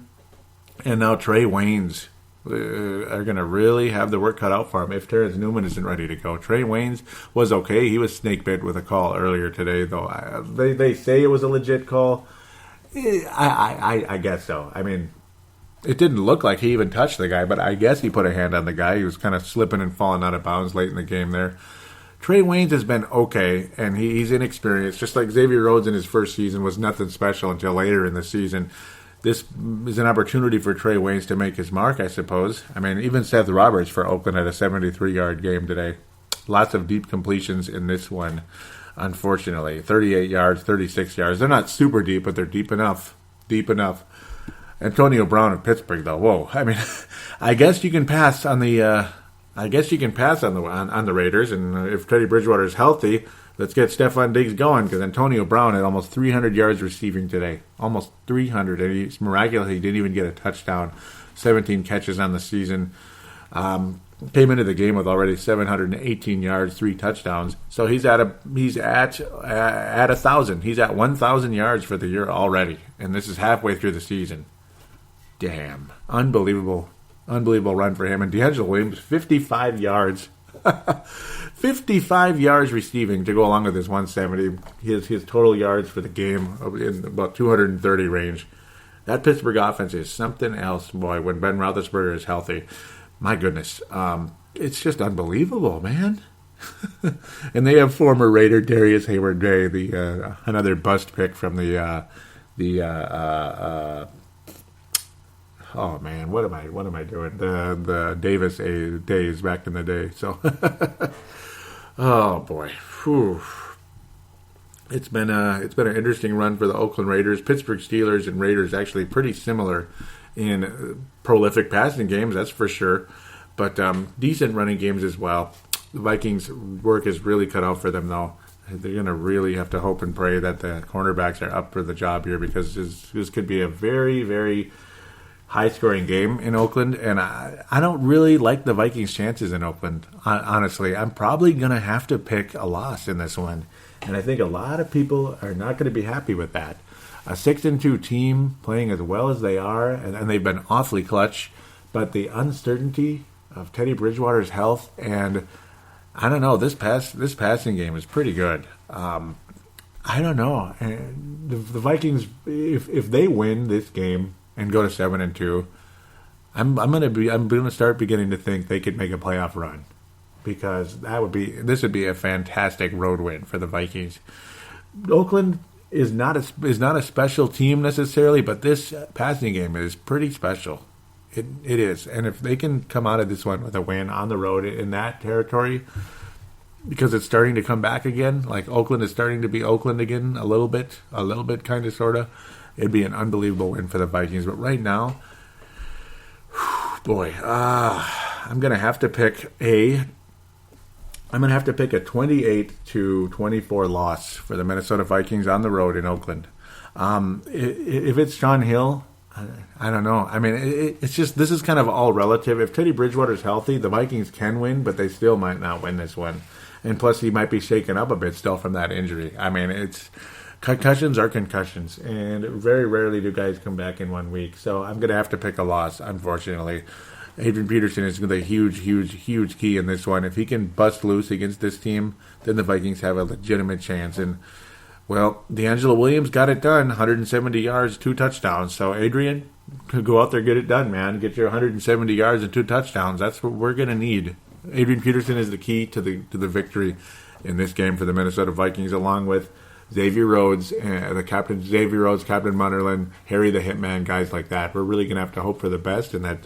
and now Trey Waynes are going to really have the work cut out for him if Terrence Newman isn't ready to go. Trey Waynes was okay. He was snake bit with a call earlier today, though. They say it was a legit call. I guess so. I mean, it didn't look like he even touched the guy, but I guess he put a hand on the guy. He was kind of slipping and falling out of bounds late in the game there. Trey Waynes has been okay, and he's inexperienced. Just like Xavier Rhodes in his first season was nothing special until later in the season. This is an opportunity for Trey Waynes to make his mark, I suppose. I mean, even Seth Roberts for Oakland had a 73-yard game today. Lots of deep completions in this one, unfortunately. 38 yards, 36 yards. They're not super deep, but they're deep enough. Deep enough. Antonio Brown of Pittsburgh, though. Whoa. I mean, I guess you can pass on the on the Raiders, and if Teddy Bridgewater is healthy, let's get Stephon Diggs going, because Antonio Brown had almost 300 yards receiving today. Almost 300, and he miraculously didn't even get a touchdown. 17 catches on the season. Came into the game with already 718 yards, 3 touchdowns. So he's at 1,000. He's at 1,000 yards for the year already, and this is halfway through the season. Damn, unbelievable run for him. And DeAngelo Williams, 55 yards. 55 yards receiving to go along with his 170. His total yards for the game in about 230 range. That Pittsburgh offense is something else, boy, when Ben Roethlisberger is healthy. My goodness. It's just unbelievable, man. And they have former Raider Darius Hayward-Bay, another bust pick from oh man, what am I doing? The Davis days back in the day. So, oh boy, whew. It's been an interesting run for the Oakland Raiders. Pittsburgh Steelers and Raiders actually pretty similar in prolific passing games, that's for sure, but decent running games as well. The Vikings' work is really cut out for them, though. They're going to really have to hope and pray that the cornerbacks are up for the job here, because this could be a very, very high-scoring game in Oakland, and I don't really like the Vikings' chances in Oakland, honestly. I'm probably going to have to pick a loss in this one, and I think a lot of people are not going to be happy with that. A 6-2 team playing as well as they are, and they've been awfully clutch, but the uncertainty of Teddy Bridgewater's health, and I don't know, this passing game is pretty good. I don't know. And the Vikings, if they win this game and go to 7-2, I'm gonna start beginning to think they could make a playoff run, because this would be a fantastic road win for the Vikings. Oakland is not a special team necessarily, but this passing game is pretty special. It is, and if they can come out of this one with a win on the road in that territory, because it's starting to come back again, like Oakland is starting to be Oakland again a little bit, kind of, sort of. It'd be an unbelievable win for the Vikings. But right now, boy, I'm gonna have to pick a 28-24 loss for the Minnesota Vikings on the road in Oakland. If it's Sean Hill, I don't know. I mean, it's just, this is kind of all relative. If Teddy Bridgewater's healthy, the Vikings can win, but they still might not win this one. And plus, he might be shaken up a bit still from that injury. I mean, concussions are concussions, and very rarely do guys come back in 1 week. So I'm going to have to pick a loss, unfortunately. Adrian Peterson is the huge key in this one. If he can bust loose against this team, then the Vikings have a legitimate chance. And Well, D'Angelo Williams got it done, 170 yards, 2 touchdowns. So, Adrian, go out there, get it done, man. Get your 170 yards and 2 touchdowns. That's what we're going to need. Adrian Peterson is the key to the victory in this game for the Minnesota Vikings, along with Xavier Rhodes, the captain Xavier Rhodes, Captain Munderland, Harry the Hitman, guys like that. We're really going to have to hope for the best, and that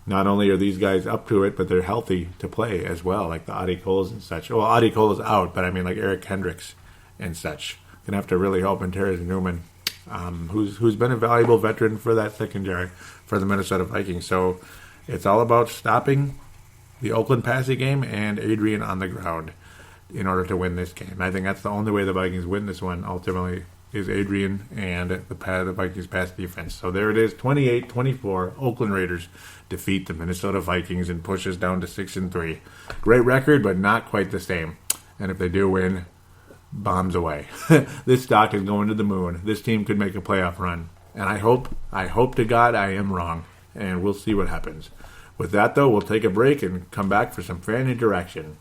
not only are these guys up to it, but they're healthy to play as well, like the Audie Coles and such. Well, Audie Cole is out, but I mean like Eric Hendricks and such. Going to have to really help, and Terrence Newman, who's been a valuable veteran for that secondary for the Minnesota Vikings. So it's all about stopping the Oakland passing game and Adrian on the ground in order to win this game. I think that's the only way the Vikings win this one, ultimately, is Adrian and the Vikings pass defense. So there it is, 28-24. Oakland Raiders defeat the Minnesota Vikings and pushes down to 6-3. Great record, but not quite the same. And if they do win, bombs away. This stock is going to the moon. This team could make a playoff run. And I hope to God I am wrong. And we'll see what happens. With that, though, we'll take a break and come back for some fan interaction.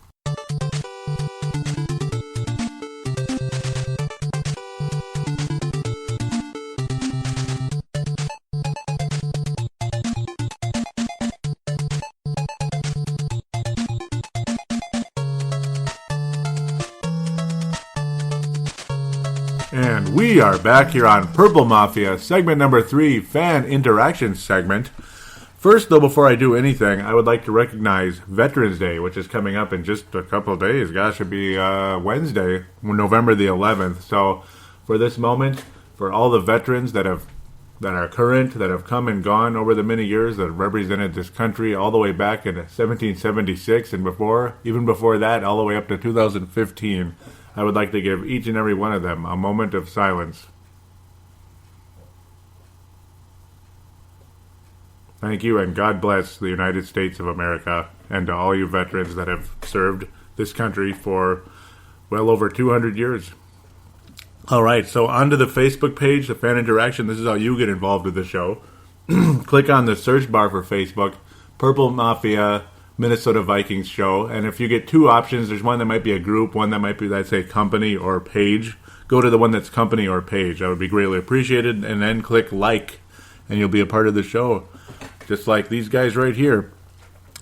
And we are back here on Purple Mafia, segment number 3, fan interaction segment. First, though, before I do anything, I would like to recognize Veterans Day, which is coming up in just a couple of days. Gosh, it'll be Wednesday, November the 11th. So, for this moment, for all the veterans that are current, that have come and gone over the many years, that have represented this country all the way back in 1776 and before, even before that, all the way up to 2015, I would like to give each and every one of them a moment of silence. Thank you, and God bless the United States of America, and to all you veterans that have served this country for well over 200 years. All right, so onto the Facebook page, the fan interaction. This is how you get involved with the show. Click on the search bar for Facebook, Purple Mafia Minnesota Vikings show, and if you get 2 options, there's one that might be a group, one that might be, let's say, company or page. Go to the one that's company or page. That would be greatly appreciated, and then click like, and you'll be a part of the show, just like these guys right here.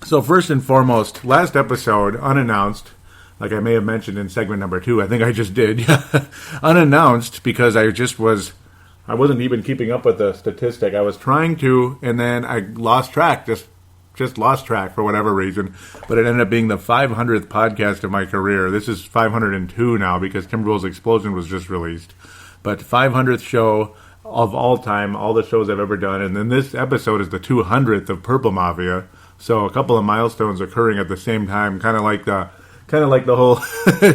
So first and foremost, last episode, unannounced, like I may have mentioned in segment number 2, I think I just did, unannounced, because I wasn't even keeping up with the statistic. I was trying to, and then I lost track, just lost track for whatever reason, but it ended up being the 500th podcast of my career. This is 502 now because Timberwolves Explosion was just released. But 500th show of all time, all the shows I've ever done, and then this episode is the 200th of Purple Mafia. So a couple of milestones occurring at the same time, kind of like the whole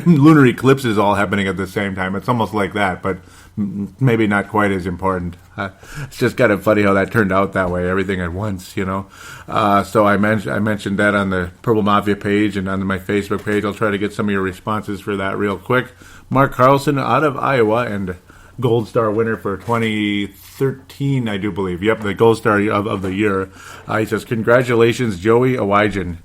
lunar eclipse is all happening at the same time. It's almost like that, but maybe not quite as important. It's just kind of funny how that turned out that way, everything at once, you know. So I mentioned that on the Purple Mafia page and on my Facebook page. I'll try to get some of your responses for that real quick. Mark Carlson out of Iowa and Gold Star winner for 2013, I do believe. Yep, the Gold Star of the year. He says, congratulations, Joey Awajan.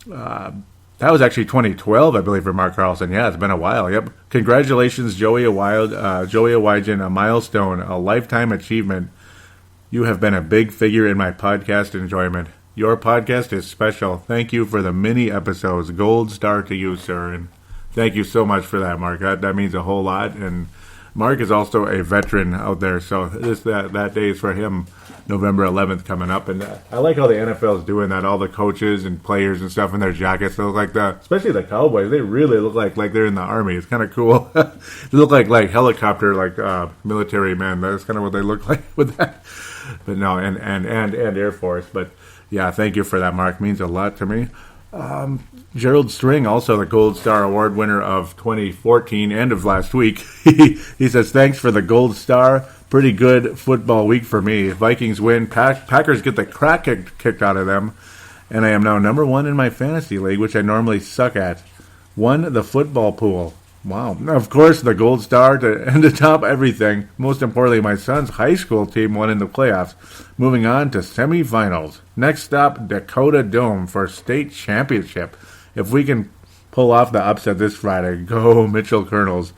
That was actually 2012, I believe, for Mark Carlson. Yeah, it's been a while. Yep. Congratulations, Joey Awajan, a milestone, a lifetime achievement. You have been a big figure in my podcast enjoyment. Your podcast is special. Thank you for the many episodes. Gold star to you, sir. And thank you so much for that, Mark. That means a whole lot. And Mark is also a veteran out there, so that day is for him. November 11th coming up, and I like how the NFL is doing that. All the coaches and players and stuff in their jackets, they look like especially the Cowboys. They really look like they're in the Army. It's kind of cool. They look like helicopter, military men. That's kind of what they look like with that. But no, and Air Force. But yeah, thank you for that, Mark. Means a lot to me. Gerald String, also the Gold Star Award winner of 2014 and of last week. He says, thanks for the Gold Star. Pretty good football week for me. Vikings win. Packers get the crap kicked out of them. And I am now number 1 in my fantasy league, which I normally suck at. Won the football pool. Wow. Of course, the Gold Star to top everything. Most importantly, my son's high school team won in the playoffs. Moving on to semifinals. Next stop, Dakota Dome for state championship. If we can pull off the upset this Friday, go Mitchell Colonels.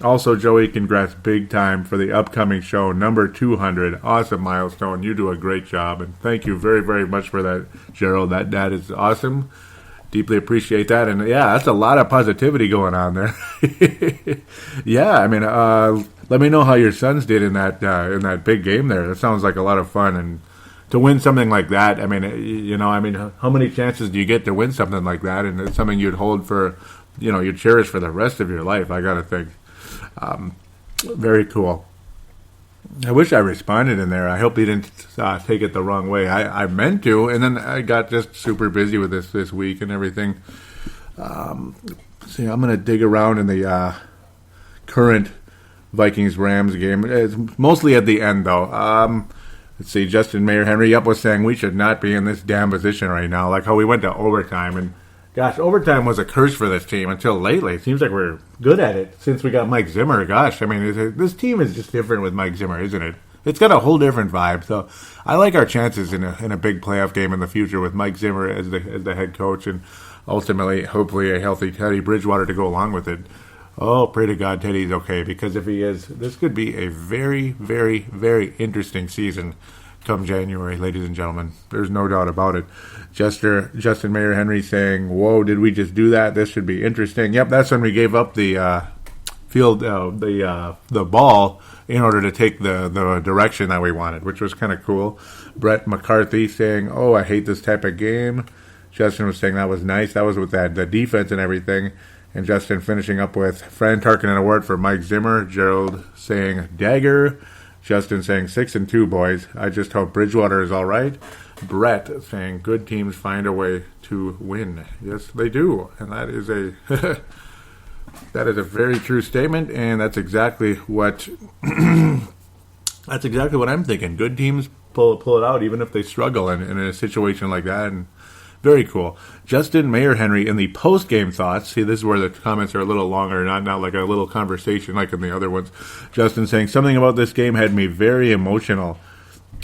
Also, Joey, congrats big time for the upcoming show, number 200. Awesome milestone. You do a great job, and thank you very, very much for that, Gerald. That is awesome. Deeply appreciate that, and yeah, that's a lot of positivity going on there. Yeah, I mean, let me know how your sons did in that big game there. That sounds like a lot of fun, and to win something like that, I mean, how many chances do you get to win something like that? And it's something you'd hold for, you'd cherish for the rest of your life, I gotta think. Very cool. I wish I responded in there. I hope he didn't take it the wrong way. I meant to, and then I got just super busy with this week and everything. See, I'm going to dig around in the current Vikings-Rams game. It's mostly at the end, though. Let's see, Justin Mayer Henry was saying we should not be in this damn position right now, like how we went to overtime. And gosh, overtime was a curse for this team until lately. It seems like we're good at it since we got Mike Zimmer. Gosh, I mean, this team is just different with Mike Zimmer, isn't it? It's got a whole different vibe. So I like our chances in a big playoff game in the future with Mike Zimmer as the head coach, and ultimately, hopefully, a healthy Teddy Bridgewater to go along with it. Oh, pray to God Teddy's okay, because if he is, this could be a very, very, very interesting season come January, ladies and gentlemen. There's no doubt about it. Justin Mayer Henry saying, "Whoa, did we just do that? This should be interesting." Yep, that's when we gave up the the ball in order to take the direction that we wanted, which was kind of cool. Brett McCarthy saying, "Oh, I hate this type of game." Justin was saying that was nice. That was with the defense and everything. And Justin finishing up with Fran Tarkenton award for Mike Zimmer. Gerald saying dagger. Justin saying 6-2, boys. I just hope Bridgewater is all right. Brett saying good teams find a way to win. Yes, they do, and that is a that is a very true statement, and that's exactly what that's exactly what I'm thinking. Good teams pull it out, even if they struggle in a situation like that. And very cool. Justin Mayer Henry in the post-game thoughts. See, this is where the comments are a little longer, not like a little conversation like in the other ones. Justin saying, something about this game had me very emotional.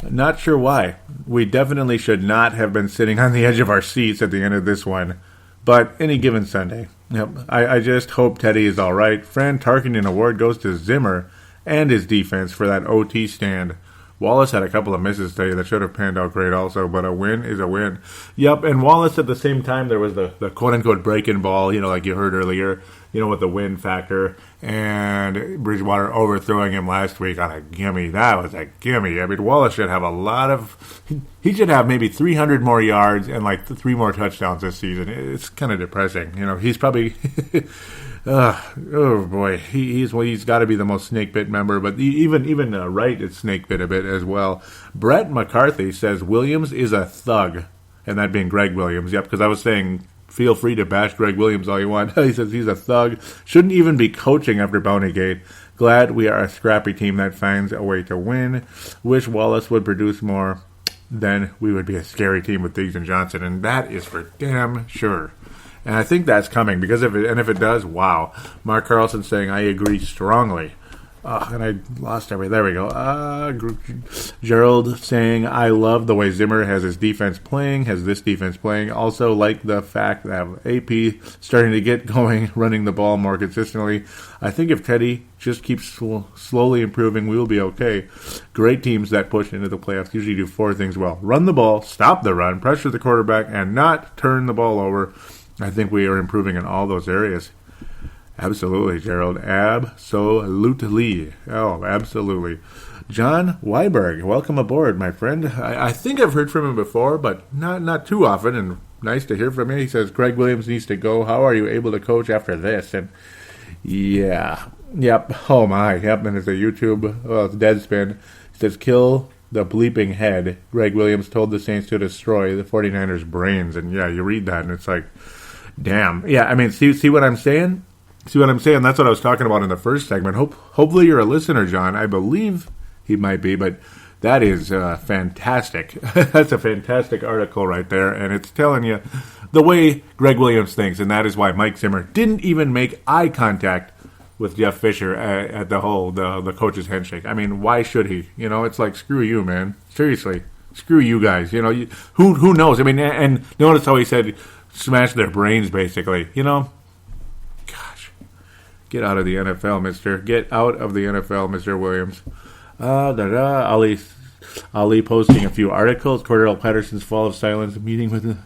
Not sure why. We definitely should not have been sitting on the edge of our seats at the end of this one. But any given Sunday. Yep. I just hope Teddy is all right. Fran Tarkenton award goes to Zimmer and his defense for that OT stand. Wallace had a couple of misses today that should have panned out great also, but a win is a win. Yep, and Wallace at the same time, there was the quote-unquote break-in ball, like you heard earlier, with the win factor, and Bridgewater overthrowing him last week on a gimme. That was a gimme. I mean, Wallace should have he should have maybe 300 more yards and like 3 more touchdowns this season. It's kind of depressing. He's probably... oh boy, he's got to be the most snake bit member, but even Wright is snake bit a bit as well. Brett McCarthy says Williams is a thug, and that being Greg Williams. Yep, because I was saying feel free to bash Greg Williams all you want. He says he's a thug, shouldn't even be coaching after Bountygate. Glad we are a scrappy team that finds a way to win. Wish Wallace would produce more. Then we would be a scary team with Diggs and Johnson, and that is for damn sure. And I think that's coming, because if it does, wow. Mark Carlson saying, I agree strongly. And I lost everything. There we go. Gerald saying, I love the way Zimmer has this defense playing. Also like the fact that AP starting to get going, running the ball more consistently. I think if Teddy just keeps slowly improving, we will be okay. Great teams that push into the playoffs usually do 4 things well. Run the ball, stop the run, pressure the quarterback, and not turn the ball over. I think we are improving in all those areas. Absolutely, Gerald. Absolutely. Oh, absolutely. John Weiberg, welcome aboard, my friend. I think I've heard from him before, but not too often, and nice to hear from him. He says, Greg Williams needs to go. How are you able to coach after this? And yeah. Yep. Oh, my. Yep. And it's a YouTube. Well, it's Deadspin. He says, kill the bleeping head. Greg Williams told the Saints to destroy the 49ers' brains. And yeah, you read that, and it's like, damn. Yeah, I mean, see what I'm saying? See what I'm saying? That's what I was talking about in the first segment. Hopefully you're a listener, John. I believe he might be, but that is fantastic. That's a fantastic article right there, and it's telling you the way Greg Williams thinks, and that is why Mike Zimmer didn't even make eye contact with Jeff Fisher at the coach's handshake. I mean, why should he? It's like, screw you, man. Seriously. Screw you guys. Who knows? I mean, and notice how he said smash their brains, basically. Gosh. Get out of the NFL, mister. Get out of the NFL, Mr. Williams. Ali posting a few articles. Cordell Patterson's fall of silence, meeting with the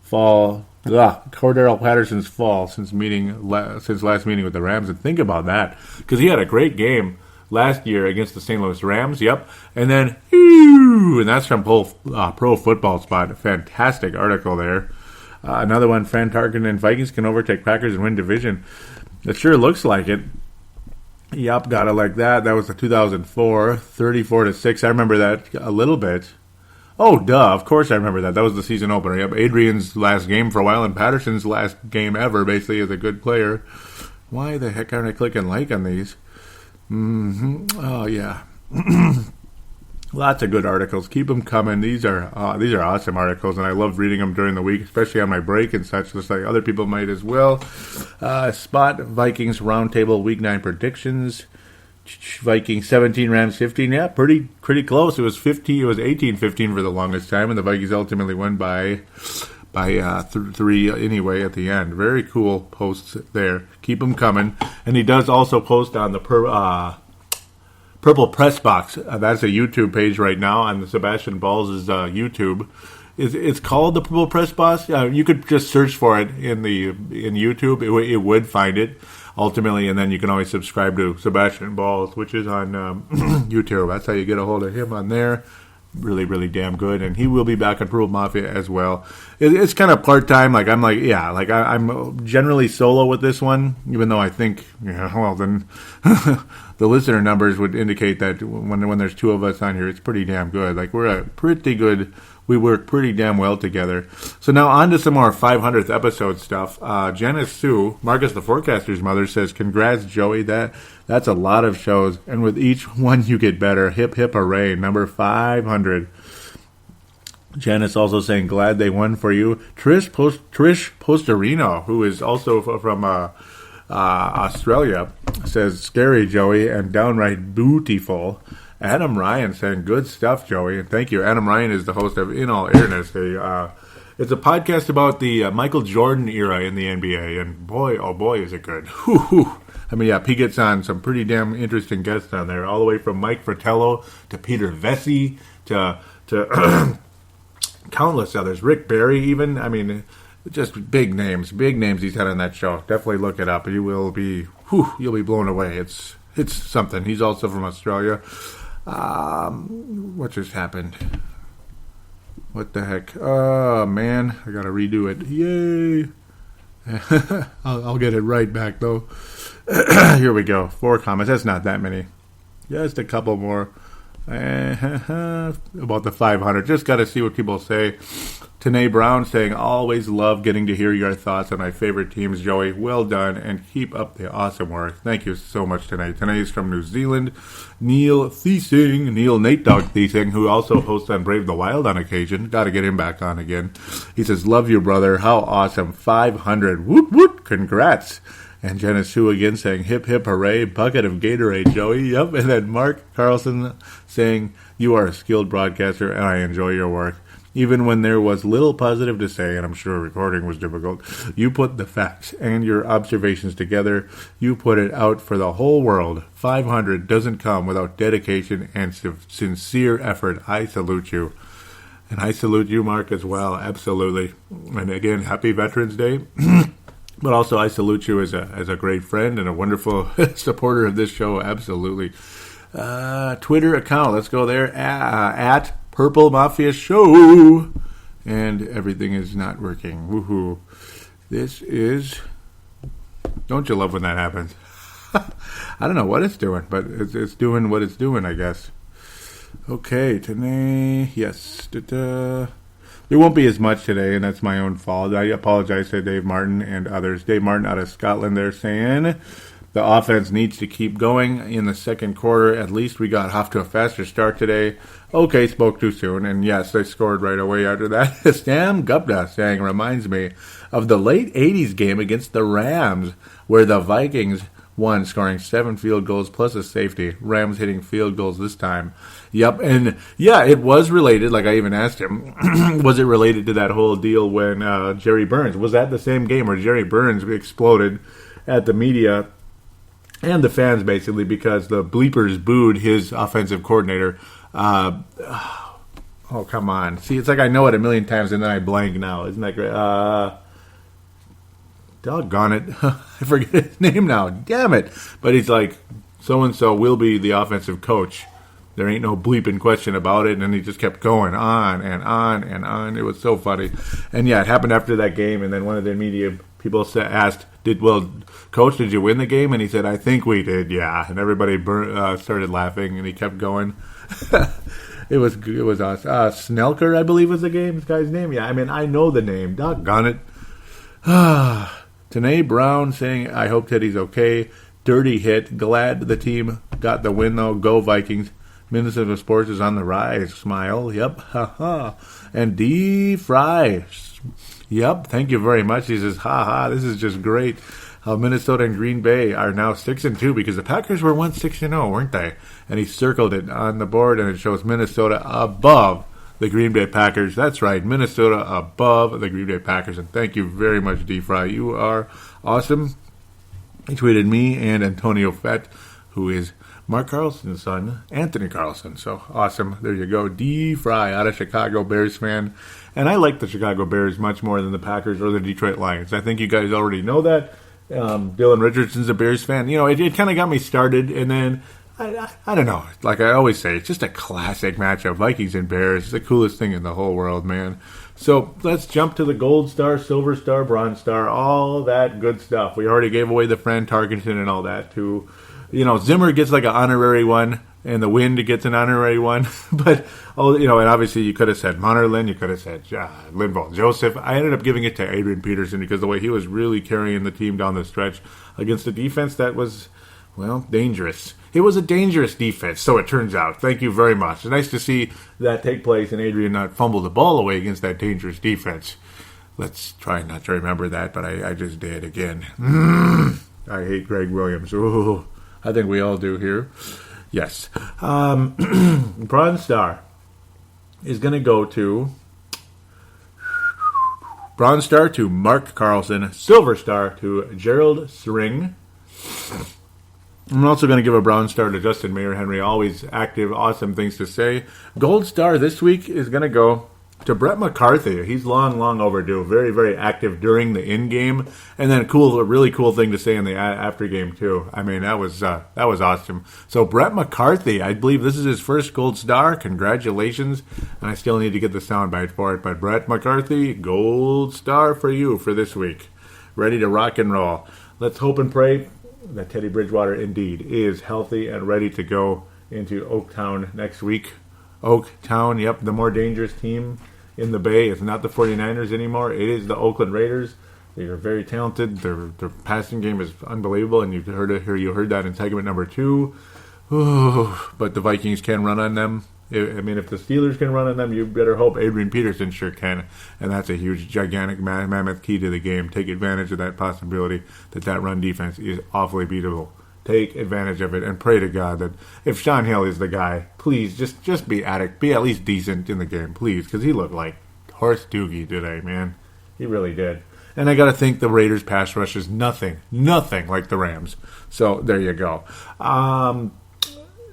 fall. Cordell Patterson's fall since last meeting with the Rams. And think about that, because he had a great game last year against the St. Louis Rams. Yep, and then and that's from Pro Football Spot. Fantastic article there. Another one: Fran Tarkenton and Vikings can overtake Packers and win division. It sure looks like it. Yep, got it like that. That was the 2004, 34-6. I remember that a little bit. Oh, duh. Of course I remember that. That was the season opener. Yep, Adrian's last game for a while and Patterson's last game ever, basically, as a good player. Why the heck aren't I clicking like on these? Oh, yeah. Lots of good articles. Keep them coming. These are awesome articles, and I love reading them during the week, especially on my break and such. Just like other people might as well. Spot Vikings Roundtable Week 9 predictions. Vikings 17, Rams 15. Yeah, pretty close. It was 18-15 for the longest time, and the Vikings ultimately won by 3 anyway at the end. Very cool posts there. Keep them coming. And he does also post on the Purple Press Box. That's a YouTube page right now on the Sebastian Balls' YouTube. It's called the Purple Press Box. You could just search for it in YouTube. It would find it ultimately, and then you can always subscribe to Sebastian Balls, which is on YouTube. That's how you get a hold of him on there. Really, really damn good, and he will be back on Purple Mafia as well. It's kind of part-time. I'm generally solo with this one, even though I think, then the listener numbers would indicate that when there's 2 of us on here, it's pretty damn good. We work pretty damn well together. So now on to some more 500th episode stuff. Janice Sue, Marcus the Forecaster's mother, says, "Congrats, Joey. That's a lot of shows, and with each one you get better. Hip, hip, hooray. Number 500. Janice also saying, "Glad they won for you." Trish Posterino, who is also from Australia, says, "Scary, Joey, and downright beautiful." Adam Ryan saying, "Good stuff, Joey." And thank you. Adam Ryan is the host of In All Airness. It's a podcast about the Michael Jordan era in the NBA, and boy, oh boy, is it good. I mean, yeah, he gets on some pretty damn interesting guests on there, all the way from Mike Fratello to Peter Vesey to countless others. Rick Barry, even. I mean, just big names he's had on that show. Definitely look it up. You'll be blown away. It's something. He's also from Australia. What just happened? What the heck? Oh, man. I gotta redo it. Yay! I'll get it right back, though. Here we go. 4 comments. That's not that many. Just a couple more. About the 500. Just got to see what people say. Tanae Brown saying, "Always love getting to hear your thoughts on my favorite teams, Joey. Well done, and keep up the awesome work." Thank you so much, Tanae. Tanae is from New Zealand. Neil Nate Dog Thiesing, who also hosts on Brave the Wild on occasion. Got to get him back on again. He says, "Love you, brother. How awesome. 500. Whoop, whoop. Congrats." And Jenna Sue again saying, "Hip, hip, hooray. Bucket of Gatorade, Joey." Yep. And then Mark Carlson saying, "You are a skilled broadcaster, and I enjoy your work. Even when there was little positive to say, and I'm sure recording was difficult, you put the facts and your observations together. You put it out for the whole world. 500 doesn't come without dedication and sincere effort. I salute you." And I salute you, Mark, as well. Absolutely. And again, happy Veterans Day. But also, I salute you as a great friend and a wonderful supporter of this show. Absolutely. Twitter account. Let's go there. At Purple Mafia Show. And everything is not working. Woohoo. This is... Don't you love when that happens? I don't know what it's doing, but it's doing what it's doing, I guess. Okay, today... Yes. There won't be as much today, and that's my own fault. I apologize to Dave Martin and others. Dave Martin out of Scotland there saying the offense needs to keep going in the second quarter. At least we got off to a faster start today. Okay, spoke too soon. And yes, they scored right away after that. Stam Gupta saying, "Reminds me of the late 80s game against the Rams, where the Vikings won, scoring 7 field goals plus a safety. Rams hitting field goals this time." Yep, and yeah, it was related. Like I even asked him, was it related to that whole deal when Jerry Burns, was that the same game where Jerry Burns exploded at the media and the fans basically, because the bleepers booed his offensive coordinator. Oh, come on. See, it's like I know it a million times and then I blank now. Isn't that great? Doggone it. I forget his name now. Damn it. But he's like, so-and-so will be the offensive coach. There ain't no bleeping question about it. And then he just kept going on and on and on. It was so funny. And yeah, it happened after that game. And then one of the media people asked, Coach, did you win the game? And he said, I think we did, yeah. And everybody started laughing, and he kept going. It was awesome. Snelker, I believe, was the guy's name. Yeah, I mean, I know the name. Doggone it. Tanae Brown saying, I hope Teddy's okay. Dirty hit. Glad the team got the win, though. Go Vikings. Minnesota sports is on the rise. Smile. Yep. Ha-ha. And D. Fry. Yep, thank you very much. He says, ha, this is just great. Minnesota and Green Bay are now 6-2 because the Packers were once 6-0, weren't they? And he circled it on the board, and it shows Minnesota above the Green Bay Packers. That's right, Minnesota above the Green Bay Packers. And thank you very much, D. Fry. You are awesome. He tweeted me and Antonio Fett, who is Mark Carlson's son, Anthony Carlson. So awesome. There you go. D. Fry, out of Chicago, Bears fan. And I like the Chicago Bears much more than the Packers or the Detroit Lions. I think you guys already know that. Dylan Richardson's a Bears fan. You know, it kind of got me started. And then, I don't know. Like I always say, it's just a classic matchup. Vikings and Bears. It's the coolest thing in the whole world, man. So let's jump to the Gold Star, Silver Star, Bronze Star, all that good stuff. We already gave away the Fran Tarkenton and all that too. You know, Zimmer gets like an honorary one, and the Wind gets an honorary one. But, and obviously you could have said Monerlin, you could have said Linval Joseph. I ended up giving it to Adrian Peterson because the way he was really carrying the team down the stretch against a defense that was, dangerous. It was a dangerous defense, so it turns out. Thank you very much. It's nice to see that take place and Adrian not fumble the ball away against that dangerous defense. Let's try not to remember that, but I just did again. I hate Greg Williams. Ooh. I think we all do here. Yes. Bronze Star is going to go to Bronze Star to Mark Carlson. Silver Star to Gerald Sring. I'm also going to give a Bronze Star to Justin Mayer Henry. Always active, awesome things to say. Gold Star this week is going to go to Brett McCarthy. He's long overdue. Very, very active during the in-game. And then a really cool thing to say in the after-game, too. I mean, that was awesome. So Brett McCarthy, I believe this is his first Gold Star. Congratulations. And I still need to get the soundbite for it. But Brett McCarthy, Gold Star for you for this week. Ready to rock and roll. Let's hope and pray that Teddy Bridgewater indeed is healthy and ready to go into Oaktown next week. Oaktown, yep, the more dangerous team in the Bay. It's not the 49ers anymore. It is the Oakland Raiders. They are very talented. Their passing game is unbelievable, and you heard that in segment number 2. Ooh, but the Vikings can run on them. I mean, if the Steelers can run on them, you better hope Adrian Peterson sure can. And that's a huge, gigantic, mammoth key to the game. Take advantage of that possibility that run defense is awfully beatable. Take advantage of it and pray to God that if Sean Hill is the guy, please just be at least decent in the game, please, because he looked like horse doogie today, man. He really did. And I got to think the Raiders' pass rush is nothing like the Rams. So there you go.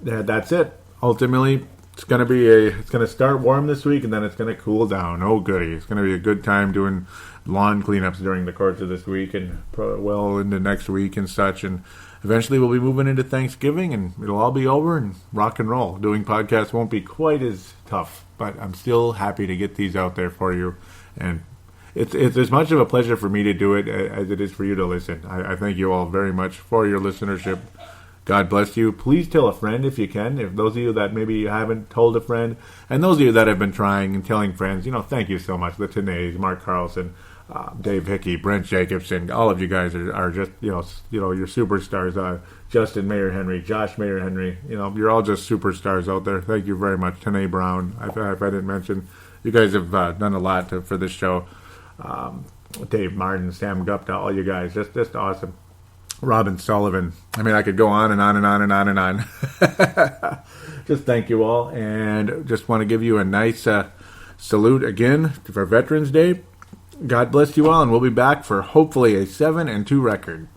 That's it. Ultimately, it's going to start warm this week, and then it's going to cool down. Oh, goody. It's going to be a good time doing lawn cleanups during the course of this week and well into next week and such. And eventually we'll be moving into Thanksgiving, and it'll all be over and rock and roll. Doing podcasts won't be quite as tough, but I'm still happy to get these out there for you. And it's as much of a pleasure for me to do it as it is for you to listen. I thank you all very much for your listenership. God bless you. Please tell a friend if you can. If those of you that maybe you haven't told a friend, and those of you that have been trying and telling friends, thank you so much. The Tanays, Mark Carlson, Dave Hickey, Brent Jacobson, all of you guys are just your superstars. Justin Mayer Henry, Josh Mayer Henry, you're all just superstars out there. Thank you very much. Tanae Brown, if I didn't mention, you guys have done a lot for this show. Dave Martin, Sam Gupta, all you guys, just awesome. Robin Sullivan. I mean, I could go on and on and on and on and on. Just thank you all, and just want to give you a nice salute again for Veterans Day. God bless you all, and we'll be back for hopefully a 7-2 record.